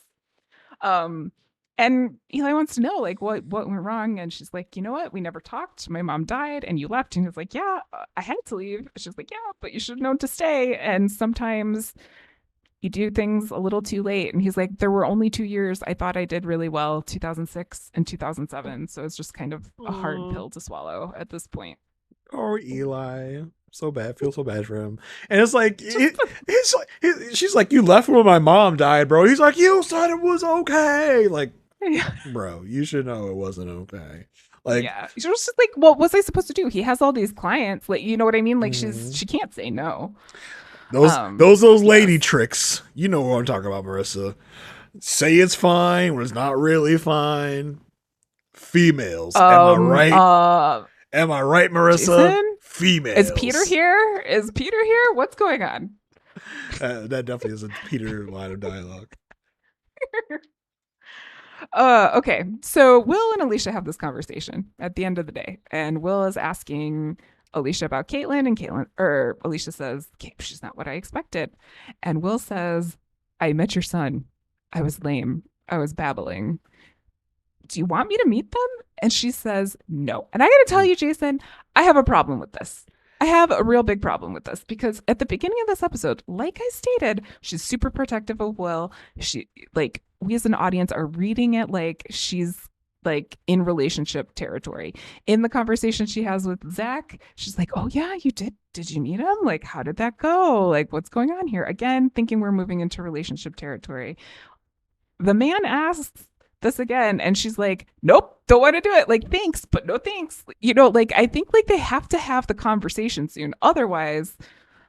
Speaker 2: And Eli wants to know like what went wrong, and she's like, you know what? We never talked. My mom died, and you left. And he's like, yeah, I had to leave. She's like, yeah, but you should have known to stay. And sometimes you do things a little too late. And he's like, there were only 2 years. I thought I did really well, 2006 and 2007. So it's just kind of a hard pill to swallow at this point.
Speaker 1: Oh, Eli. So bad. Feel so bad for him. And it's like, she's like, you left when my mom died, bro. He's like, you said it was okay. Like, bro, you should know it wasn't okay. Like,
Speaker 2: yeah, she was just like, what was I supposed to do? He has all these clients, like, you know what I mean? Like, she can't say no.
Speaker 1: Those lady tricks. You know what I'm talking about, Marissa. Say it's fine when it's not really fine. Females, am I right? Am I right, Marissa?
Speaker 2: Jason?
Speaker 1: Females.
Speaker 2: Is Peter here? What's going on?
Speaker 1: That definitely is a Peter line of dialogue.
Speaker 2: Okay, so Will and Alicia have this conversation at the end of the day, and Will is asking Alicia about Caitlin, and Alicia says, she's not what I expected. And Will says, I met your son. I was lame. I was babbling. Do you want me to meet them? And she says, no. And I got to tell you, Jason, I have a problem with this. I have a real big problem with this, because at the beginning of this episode, like I stated, she's super protective of Will. She, like, we as an audience are reading it like she's like in relationship territory. In the conversation she has with Zach, she's like, oh yeah, you did you meet him? Like, how did that go? Like, what's going on here? Again, thinking we're moving into relationship territory. The man asks this again, and she's like, nope, don't want to do it. Like, thanks, but no thanks. You know, like, I think like they have to have the conversation soon. Otherwise,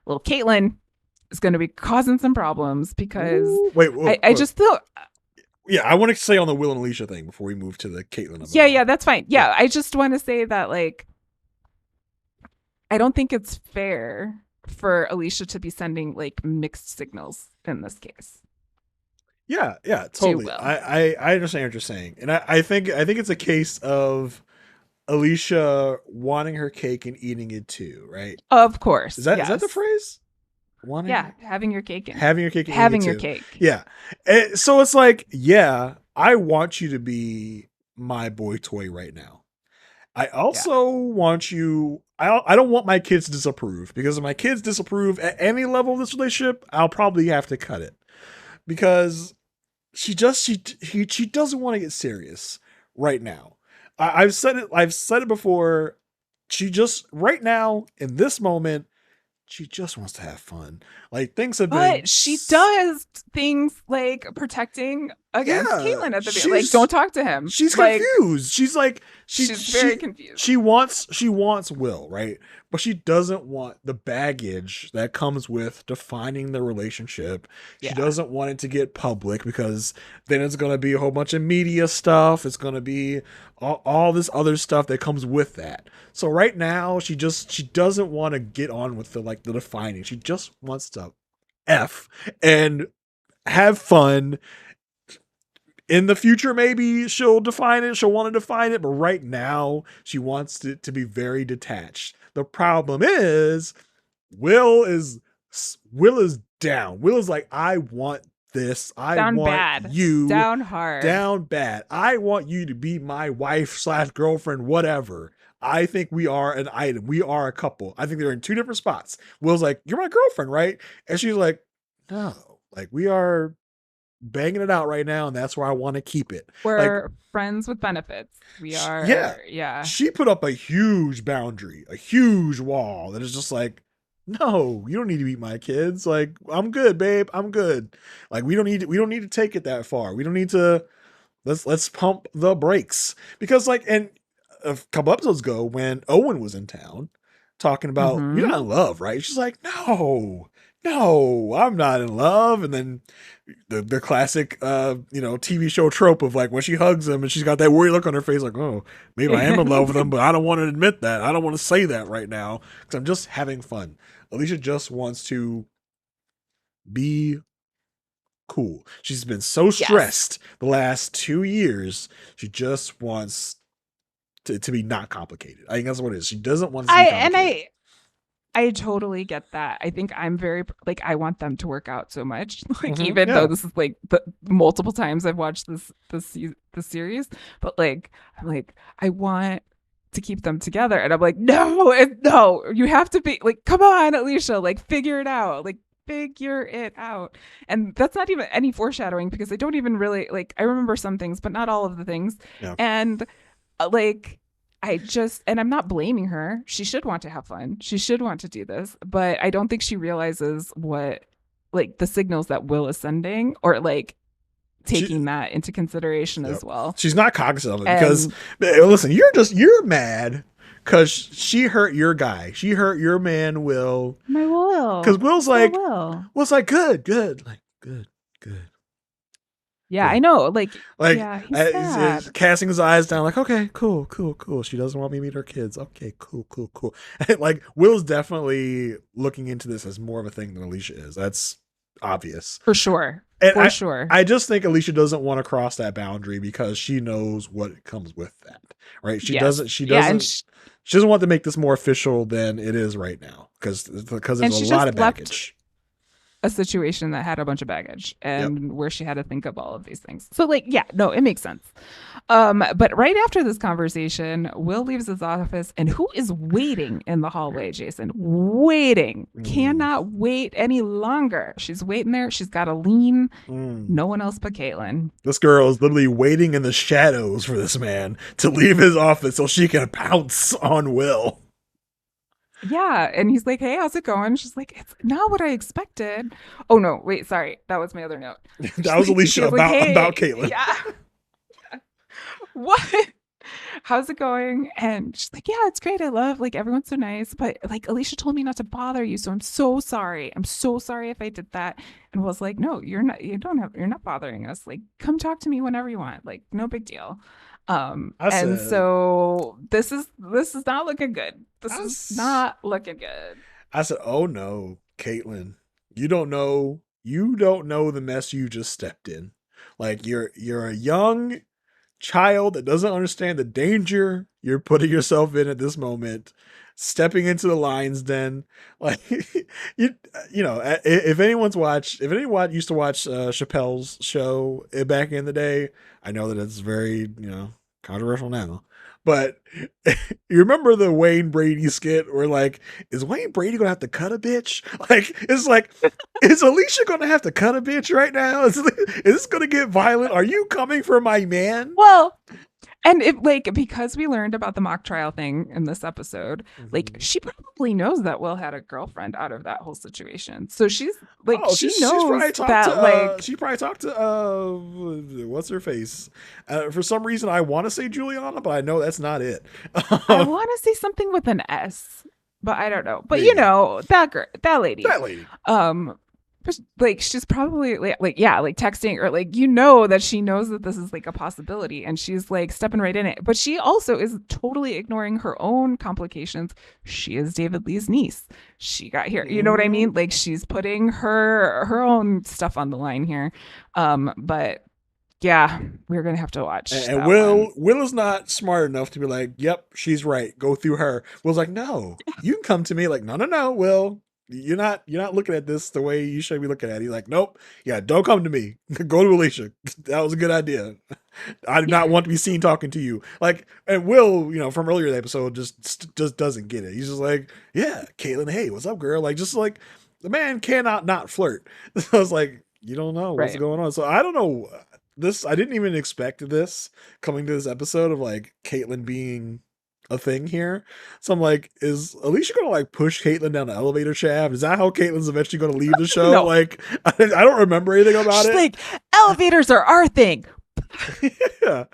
Speaker 2: little Caitlin is going to be causing some problems, because I just feel...
Speaker 1: Yeah, I want to say on the Will and Alicia thing before we move to the Caitlin.
Speaker 2: Yeah, that's fine. Yeah, I just want to say that, like, I don't think it's fair for Alicia to be sending like mixed signals in this case.
Speaker 1: Yeah, totally. I understand what you're saying, and I think it's a case of Alicia wanting her cake and eating it too, right?
Speaker 2: Of course.
Speaker 1: Is that the phrase?
Speaker 2: Having your cake and
Speaker 1: having your cake. Yeah. So it's like, yeah, I want you to be my boy toy right now. I also want you. I don't want my kids to disapprove, because if my kids disapprove at any level of this relationship, I'll probably have to cut it, because she doesn't want to get serious right now. I've said it. I've said it before. She just right now in this moment, she just wants to have fun. Like things have been,
Speaker 2: But she does things like protecting against
Speaker 1: yeah.
Speaker 2: Caitlyn at the beginning. Like, don't talk to him.
Speaker 1: She's
Speaker 2: Like,
Speaker 1: confused. She's like
Speaker 2: she's very confused.
Speaker 1: she wants Will, right? But she doesn't want the baggage that comes with defining the relationship. She
Speaker 2: Yeah.
Speaker 1: doesn't want it to get public because then it's going to be a whole bunch of media stuff. It's going to be all this other stuff that comes with that. So right now she doesn't want to get on with the defining. She just wants to F and have fun. In the future, maybe she'll define it. She'll want to define it. But right now, she wants it to be very detached. The problem is, Will is Will is down. Will is like, I want this. I
Speaker 2: Down
Speaker 1: want
Speaker 2: bad.
Speaker 1: you
Speaker 2: Down hard.
Speaker 1: down bad. I want you to be my wife / girlfriend, whatever. I think we are an item. We are a couple. I think they're in two different spots. Will's like, you're my girlfriend, right? And she's like, no, like we are banging it out right now, and that's where I want to keep it.
Speaker 2: We're
Speaker 1: Like,
Speaker 2: friends with benefits. We are. Yeah.
Speaker 1: she put up a huge boundary, a huge wall that is just like, no, you don't need to meet my kids. Like, I'm good, babe. I'm good. Like, we don't need to take it that far. We don't need to. Let's pump the brakes because, like, and a couple episodes ago when Owen was in town talking about you're not in love, right? She's like, no, I'm not in love. And then the classic TV show trope of like when she hugs him and she's got that worried look on her face, like, oh, maybe I am in love with him, but I don't want to admit that. I don't want to say that right now because I'm just having fun. Alicia just wants to be cool. She's been so stressed the last 2 years. She just wants to be not complicated. I think that's what it is. She doesn't want to be complicated.
Speaker 2: I totally get that. I think I'm very like I want them to work out so much. Like even though this is like the multiple times I've watched this series, but like I'm like I want to keep them together, and I'm like no, you have to be like come on, Alicia, like figure it out, like figure it out. And that's not even any foreshadowing because I don't even really like I remember some things, but not all of the things.
Speaker 1: Yeah.
Speaker 2: And like and I'm not blaming her. She should want to have fun. She should want to do this, but I don't think she realizes what like the signals that Will is sending or like taking that into consideration as well.
Speaker 1: She's not cognizant of it because listen, you're mad because she hurt your guy. She hurt your man, Will.
Speaker 2: My Will.
Speaker 1: Because Will's like, good. Like, good.
Speaker 2: Yeah, I know. Like
Speaker 1: yeah, he's casting his eyes down, like, okay, cool. She doesn't want me to meet her kids. Okay, cool. Like, Will's definitely looking into this as more of a thing than Alicia is. That's obvious.
Speaker 2: For sure.
Speaker 1: And I just think Alicia doesn't want to cross that boundary because she knows what comes with that, right? She doesn't want to make this more official than it is right now because there's a lot of baggage.
Speaker 2: A situation that had a bunch of baggage and where she had to think of all of these things. So like, yeah, no, it makes sense. But right after this conversation, Will leaves his office and who is waiting in the hallway, Jason? Waiting. Cannot wait any longer. She's waiting there. She's got a lean. No one else but Caitlyn.
Speaker 1: This girl is literally waiting in the shadows for this man to leave his office so she can pounce on Will.
Speaker 2: Yeah, and he's like, hey, how's it going? She's like, it's not what I expected. Oh no, wait, sorry, that was my other note.
Speaker 1: That was Alicia about Caitlyn.
Speaker 2: Yeah. What? How's it going? And she's like, yeah, it's great. I love like everyone's so nice, but like Alicia told me not to bother you, so I'm so sorry. I'm so sorry if I did that. And was like, no, you're not. You're not bothering us. Like, come talk to me whenever you want. Like, no big deal. So this is not looking good. This is not looking good.
Speaker 1: I said, oh no, Caitlyn, you don't know the mess you just stepped in. Like you're a young child that doesn't understand the danger you're putting yourself in at this moment, stepping into the lion's den. Like you know, if anyone used to watch Chappelle's show back in the day, I know that it's very, controversial now. But you remember the Wayne Brady skit where like, is Wayne Brady gonna have to cut a bitch? Like, it's like, is Alicia gonna have to cut a bitch right now? Is this gonna get violent? Are you coming for my man?
Speaker 2: Well, And if like because we learned about the mock trial thing in this episode, like
Speaker 1: Mhm.
Speaker 2: she probably knows that Will had a girlfriend out of that whole situation. So she's like
Speaker 1: Oh,
Speaker 2: she
Speaker 1: she's
Speaker 2: knows
Speaker 1: probably talked to
Speaker 2: that like
Speaker 1: what's her face? For some reason, I want to say Juliana, but I know that's not it.
Speaker 2: I want to say something with an S, but I don't know. But you
Speaker 1: Maybe
Speaker 2: know that girl, that lady.
Speaker 1: that lady.
Speaker 2: Um, like she's probably like yeah, like texting or like you know that she knows that this is like a possibility, and she's like stepping right in it. But she also is totally ignoring her own complications. She is David Lee's niece. She got here. You know what I
Speaker 1: Mhm.
Speaker 2: mean? Like she's putting her own stuff on the line here. But yeah, we're gonna have to watch
Speaker 1: And
Speaker 2: that one.
Speaker 1: Will is not smart enough to be like, "Yep, she's right. Go through her." Will's like, "No, you can come to me." Like, "No, Will, you're not looking at this the way you should be looking at it." He's like, "Nope, yeah, don't come to me. Go to Alicia. That was a good idea. I do not want to be seen talking to you." Like, and Will, from earlier in the episode, just doesn't get it. He's just like, "Yeah, Caitlin, hey, what's up, girl?" Like, just like the man cannot not flirt. So I was like, you don't know what's
Speaker 2: Right.
Speaker 1: going on. So I don't know this. I didn't even expect this coming to this episode of like Caitlyn being a thing here. So I'm like, is Alicia gonna like push Caitlyn down the elevator shaft? Is that how Caitlyn's eventually gonna leave the show?
Speaker 2: No,
Speaker 1: Like, I don't remember anything about
Speaker 2: she's
Speaker 1: it.
Speaker 2: like elevators are our thing.
Speaker 1: Yeah,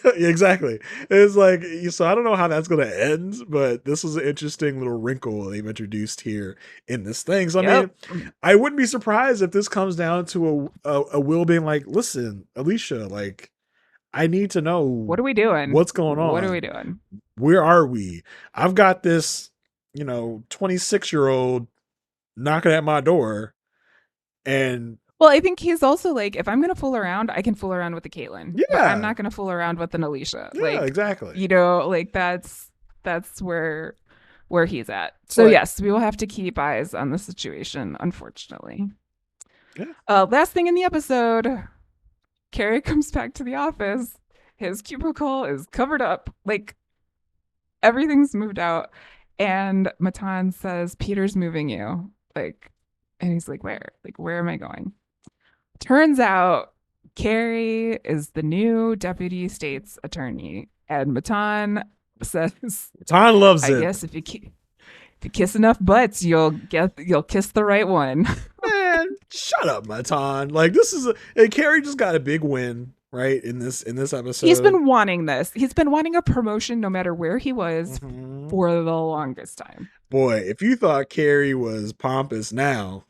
Speaker 1: exactly. It's like, so I don't know how that's going to end, but this is an interesting little wrinkle they've introduced here in this thing. So I
Speaker 2: Yep.
Speaker 1: mean, I wouldn't be surprised if this comes down to a Will being like, "Listen, Alicia, like, I need to know
Speaker 2: What are we doing?
Speaker 1: what's going
Speaker 2: What are we
Speaker 1: on.
Speaker 2: doing?
Speaker 1: Where are we? I've got this, 26-year-old knocking at my door, and
Speaker 2: Well, I think he's also like, if I'm gonna fool around, I can fool around with the Caitlyn, but I'm
Speaker 1: yeah,
Speaker 2: not gonna fool around with an Alicia.
Speaker 1: yeah,
Speaker 2: Like,
Speaker 1: exactly.
Speaker 2: you know, like that's where he's at.
Speaker 1: So
Speaker 2: So
Speaker 1: like,
Speaker 2: yes, we will have to keep eyes on the situation, unfortunately.
Speaker 1: yeah.
Speaker 2: Last thing in the episode, Carrie comes back to the office. His cubicle is covered up, like everything's moved out. And Matan says, Peter's moving you. Like, and he's like, where? Like, where am I going? Turns out Carrie is the new deputy state's attorney. And Matan says,
Speaker 1: Ton loves
Speaker 2: I
Speaker 1: it.
Speaker 2: guess if you kiss enough butts, you'll kiss the right one.
Speaker 1: Man, shut up, Matan. Like, this is and Carrie just got a big win, right? In this
Speaker 2: He's
Speaker 1: episode.
Speaker 2: been wanting this. He's been wanting a promotion no matter where he was
Speaker 1: Mhm.
Speaker 2: for the longest time.
Speaker 1: Boy, if you thought Carrie was pompous now,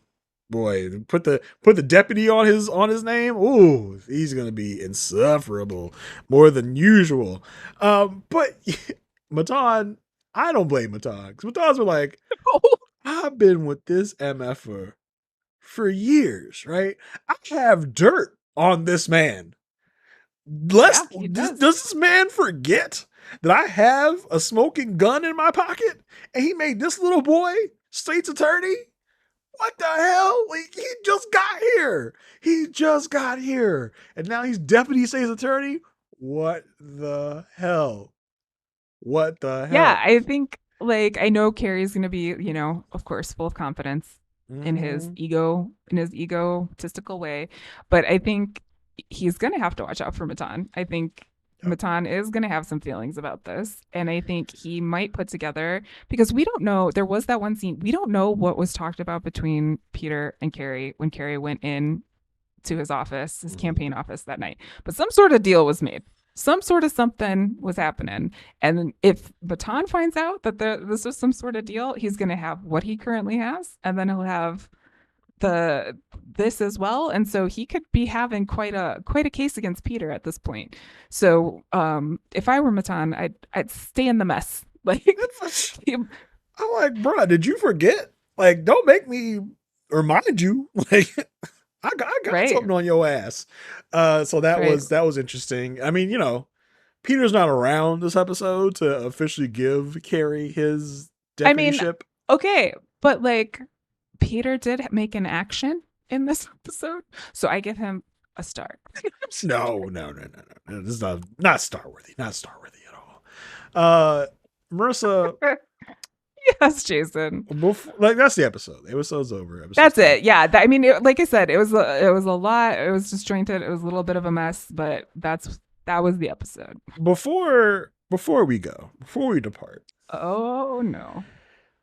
Speaker 1: boy, put the deputy on his name. Ooh, he's gonna be insufferable more than usual. But Matan, I don't blame Matan because Matan's been like, I've been with this MFer for years, right? I have dirt on this man.
Speaker 2: Yeah, he
Speaker 1: Does
Speaker 2: does.
Speaker 1: this man forget that I have a smoking gun in my pocket and he made this little boy state's attorney? What the hell? Like, he just got here. He just got here. And now he's deputy state's attorney? What the hell? What the
Speaker 2: Yeah,
Speaker 1: hell?
Speaker 2: I think like I know Carrie's gonna be, of course, full of confidence
Speaker 1: Mm-hmm.
Speaker 2: in his egotistical way, but I think he's gonna have to watch out for Matan. I think
Speaker 1: Yep.
Speaker 2: Matan is gonna have some feelings about this, and I think he might put together because we don't know. There was that one scene. We don't know what was talked about between Peter and Carrie when Carrie went in to his office, his
Speaker 1: Mhm.
Speaker 2: campaign office that night. But some sort of deal was made. Some sort of something was happening. And if Baton finds out that this was some sort of deal, he's going to have what he currently has, and then he'll have this as well. And so he could be having quite a case against Peter at this point. So if I were Matan, I'd stay in the mess. Like,
Speaker 1: I'm like, bruh, did you forget? Like, don't make me remind you. Like, I got
Speaker 2: right,
Speaker 1: something on your ass. So that
Speaker 2: right.
Speaker 1: was interesting. I mean, Peter's not around this episode to officially give Carrie his
Speaker 2: I mean,
Speaker 1: deputyship.
Speaker 2: okay, but like Peter did make an action in this episode, so I give him a star.
Speaker 1: No. This is not star worthy. Not star worthy at all. Uh, Marissa,
Speaker 2: Yes, Jason.
Speaker 1: like that's the episode. The episode's over. Episode's
Speaker 2: That's
Speaker 1: done.
Speaker 2: it. Yeah, like I said, it was a lot. It was disjointed. It was a little bit of a mess, but That was the episode.
Speaker 1: Before we depart,
Speaker 2: Oh no.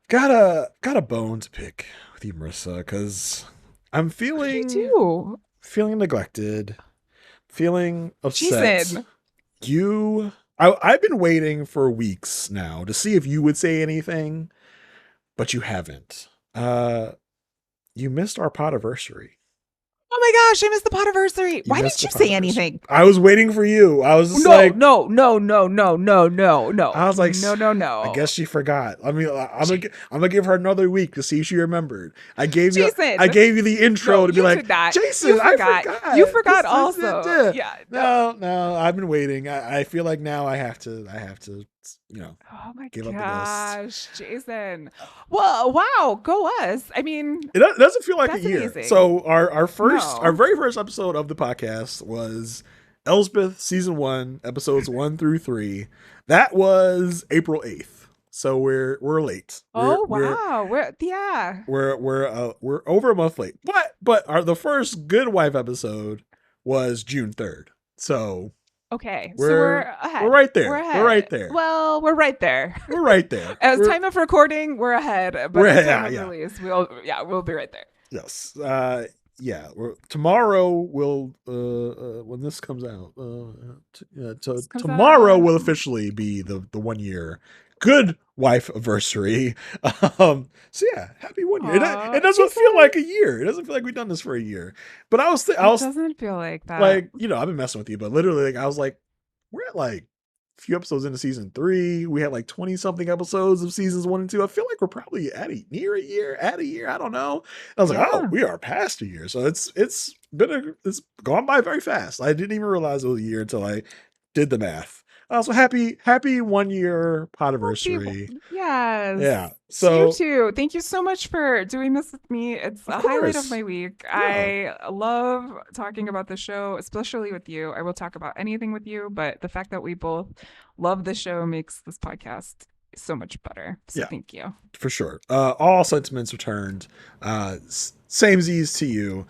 Speaker 1: got a bone to pick with you, Marissa, because I'm
Speaker 2: You
Speaker 1: feeling
Speaker 2: do.
Speaker 1: neglected, feeling upset.
Speaker 2: Jason.
Speaker 1: I've been waiting for weeks now to see if you would say anything, but you haven't. You missed our podiversary.
Speaker 2: Oh my gosh, I missed the podiversary.
Speaker 1: You
Speaker 2: Why
Speaker 1: missed
Speaker 2: didn't you
Speaker 1: the
Speaker 2: say
Speaker 1: podiversary.
Speaker 2: anything?
Speaker 1: I was waiting for you. I was just
Speaker 2: No,
Speaker 1: like,
Speaker 2: no, no, no, no, no, no, no.
Speaker 1: I was like,
Speaker 2: no.
Speaker 1: I guess she forgot. I'm gonna give her another week to see if she remembered. I gave you the intro
Speaker 2: no,
Speaker 1: to be
Speaker 2: you
Speaker 1: like,
Speaker 2: did not.
Speaker 1: Jason,
Speaker 2: You forgot.
Speaker 1: I forgot.
Speaker 2: You forgot also. Yeah.
Speaker 1: No, I've been waiting. I feel like now I have to,
Speaker 2: Oh my
Speaker 1: give up the
Speaker 2: gosh, Jason. Well, wow, go us. I mean,
Speaker 1: It doesn't feel like a
Speaker 2: that's
Speaker 1: year.
Speaker 2: amazing.
Speaker 1: So our
Speaker 2: No.
Speaker 1: very first episode of the podcast was Elsbeth season 1, episodes 1 through 3. That was April 8th. So we're late.
Speaker 2: Oh
Speaker 1: We're
Speaker 2: wow. Yeah.
Speaker 1: we're over a month late. But the first Good Wife episode was June 3rd. So
Speaker 2: Okay. So
Speaker 1: we're
Speaker 2: we're ahead.
Speaker 1: we're right there.
Speaker 2: We're ahead.
Speaker 1: We're right there.
Speaker 2: Well, we're right there.
Speaker 1: We're right there.
Speaker 2: As
Speaker 1: We're-
Speaker 2: time of recording, we're ahead. But
Speaker 1: We're-
Speaker 2: at time
Speaker 1: yeah,
Speaker 2: of
Speaker 1: yeah.
Speaker 2: release, we'll be right there.
Speaker 1: Yes. Yeah. Tomorrow will when this comes out.
Speaker 2: This comes
Speaker 1: Tomorrow
Speaker 2: out.
Speaker 1: will officially be the 1 year Good Wife anniversary. So yeah, happy 1 year.
Speaker 2: Aw,
Speaker 1: It doesn't
Speaker 2: Jason.
Speaker 1: feel like a year. It doesn't feel like we've done this for a year. But I was
Speaker 2: It doesn't feel like that.
Speaker 1: like, I've been messing with you, but literally, like, I was like, we're at like a few episodes into season 3. We had like 20 something episodes of seasons 1 and 2. I feel like we're probably at a year. I don't know. I was like, oh,
Speaker 2: Yeah.
Speaker 1: we are past a year. So it's gone by very fast. I didn't even realize it was a year until I did the math. So happy 1 year podiversary.
Speaker 2: Yes.
Speaker 1: Yeah.
Speaker 2: To
Speaker 1: So
Speaker 2: you too. Thank you so much for doing this with me. It's a highlight
Speaker 1: course.
Speaker 2: of my week.
Speaker 1: Yeah.
Speaker 2: I love talking about the show, especially with you. I will talk about anything with you, but the fact that we both love the show makes this podcast so much better. So
Speaker 1: Yeah.
Speaker 2: thank you.
Speaker 1: For sure. All sentiments returned. Same Z's to you.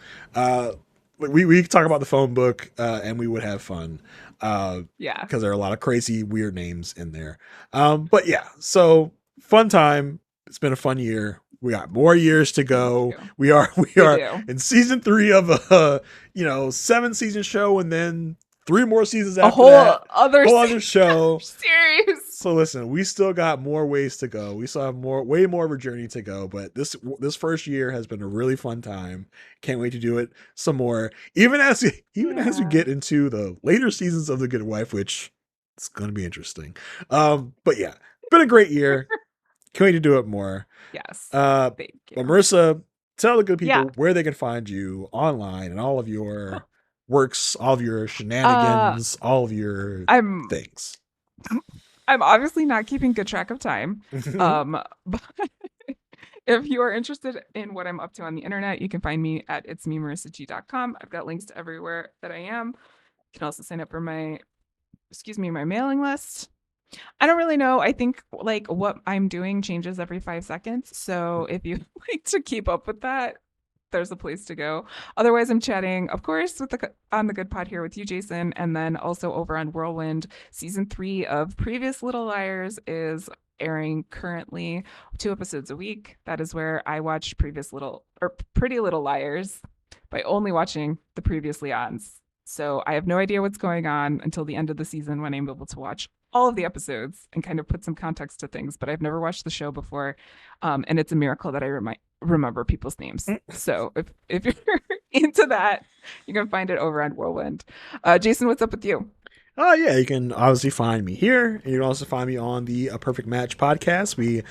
Speaker 1: We could talk about the phone book, and we would have fun.
Speaker 2: Yeah.
Speaker 1: Because there are a lot of crazy, weird names in there. But yeah, so fun time. It's been a fun year. We got more years to go. We are
Speaker 2: do.
Speaker 1: in season 3 of a 7-season show, and then 3 more seasons after
Speaker 2: A whole
Speaker 1: that.
Speaker 2: other
Speaker 1: Whole other show.
Speaker 2: series.
Speaker 1: So listen, we still got more ways to go. We still have way more of a journey to go. But this first year has been a really fun time. Can't wait to do it some more. Even as we get into the later seasons of The Good Wife, which it's going to be interesting. But yeah, been a great year. Can't wait to do it more.
Speaker 2: Yes.
Speaker 1: Thank
Speaker 2: you.
Speaker 1: But Marissa, tell the good people
Speaker 2: Yeah.
Speaker 1: where they can find you online and all of your works, all of your shenanigans, all of your things.
Speaker 2: I'm obviously not keeping good track of time. But if you are interested in what I'm up to on the internet, you can find me at itsmemarissag.com. I've got links to everywhere that I am. You can also sign up for my mailing list. I don't really know. I think like what I'm doing changes every 5 seconds. So if you like to keep up with that, there's a place to go. Otherwise, I'm chatting, of course, on the Good Pod here with you, Jason, and then also over on Whirlwind. Season 3 of Previous Little Liars is airing currently, 2 episodes a week. That is where I watch Pretty Little Liars by only watching the previously ons. So I have no idea what's going on until the end of the season when I'm able to watch all of the episodes and kind of put some context to things, but I've never watched the show before. And it's a miracle that I remember people's names. So if you're into that, you can find it over on Whirlwind. Jason, what's up with you?
Speaker 1: Oh yeah, you can obviously find me here, and you can also find me on the A Perfect Match podcast. We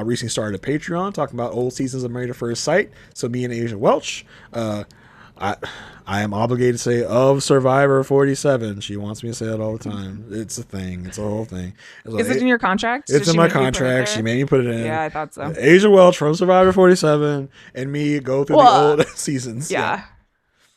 Speaker 1: recently started a Patreon talking about old seasons of Married at First Sight. So me and Asia Welch, I am obligated to say of Survivor 47. She wants me to say that all the time. It's a thing. It's a whole thing.
Speaker 2: Is it in your contract?
Speaker 1: It's in my contract. She made me put it in.
Speaker 2: Yeah, I thought so.
Speaker 1: Asia Welch from Survivor 47 and me go through the old seasons.
Speaker 2: Yeah,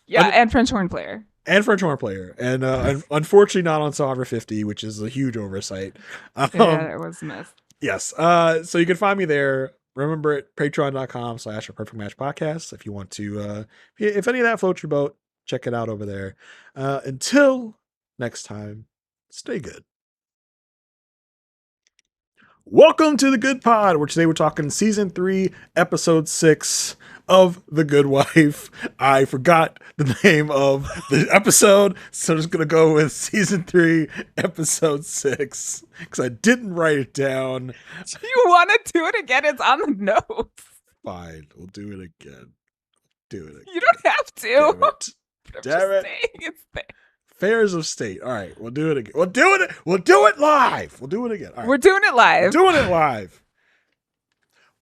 Speaker 2: and French horn player.
Speaker 1: And French horn player. And unfortunately not on Survivor 50, which is a huge oversight.
Speaker 2: Yeah, it was missed.
Speaker 1: Yes. So you can find me there. Remember at patreon.com/A Perfect Match podcast. If you want to, if any of that floats your boat, check it out over there. Until next time, Stay good. Welcome to The Good Pod, where today we're talking season 3, episode 6 of The Good Wife. I forgot the name of the episode, so I'm just going to go with season 3, episode 6, because I didn't write it down.
Speaker 2: You want to do it again? It's on the notes.
Speaker 1: Fine, we'll do it again. Do it again.
Speaker 2: You don't have to.
Speaker 1: Damn it. Damn it.
Speaker 2: It's there.
Speaker 1: Affairs of State. All right, we'll do it again. We'll do it live. We'll do it again. All right.
Speaker 2: We're doing it live.
Speaker 1: We're doing it live.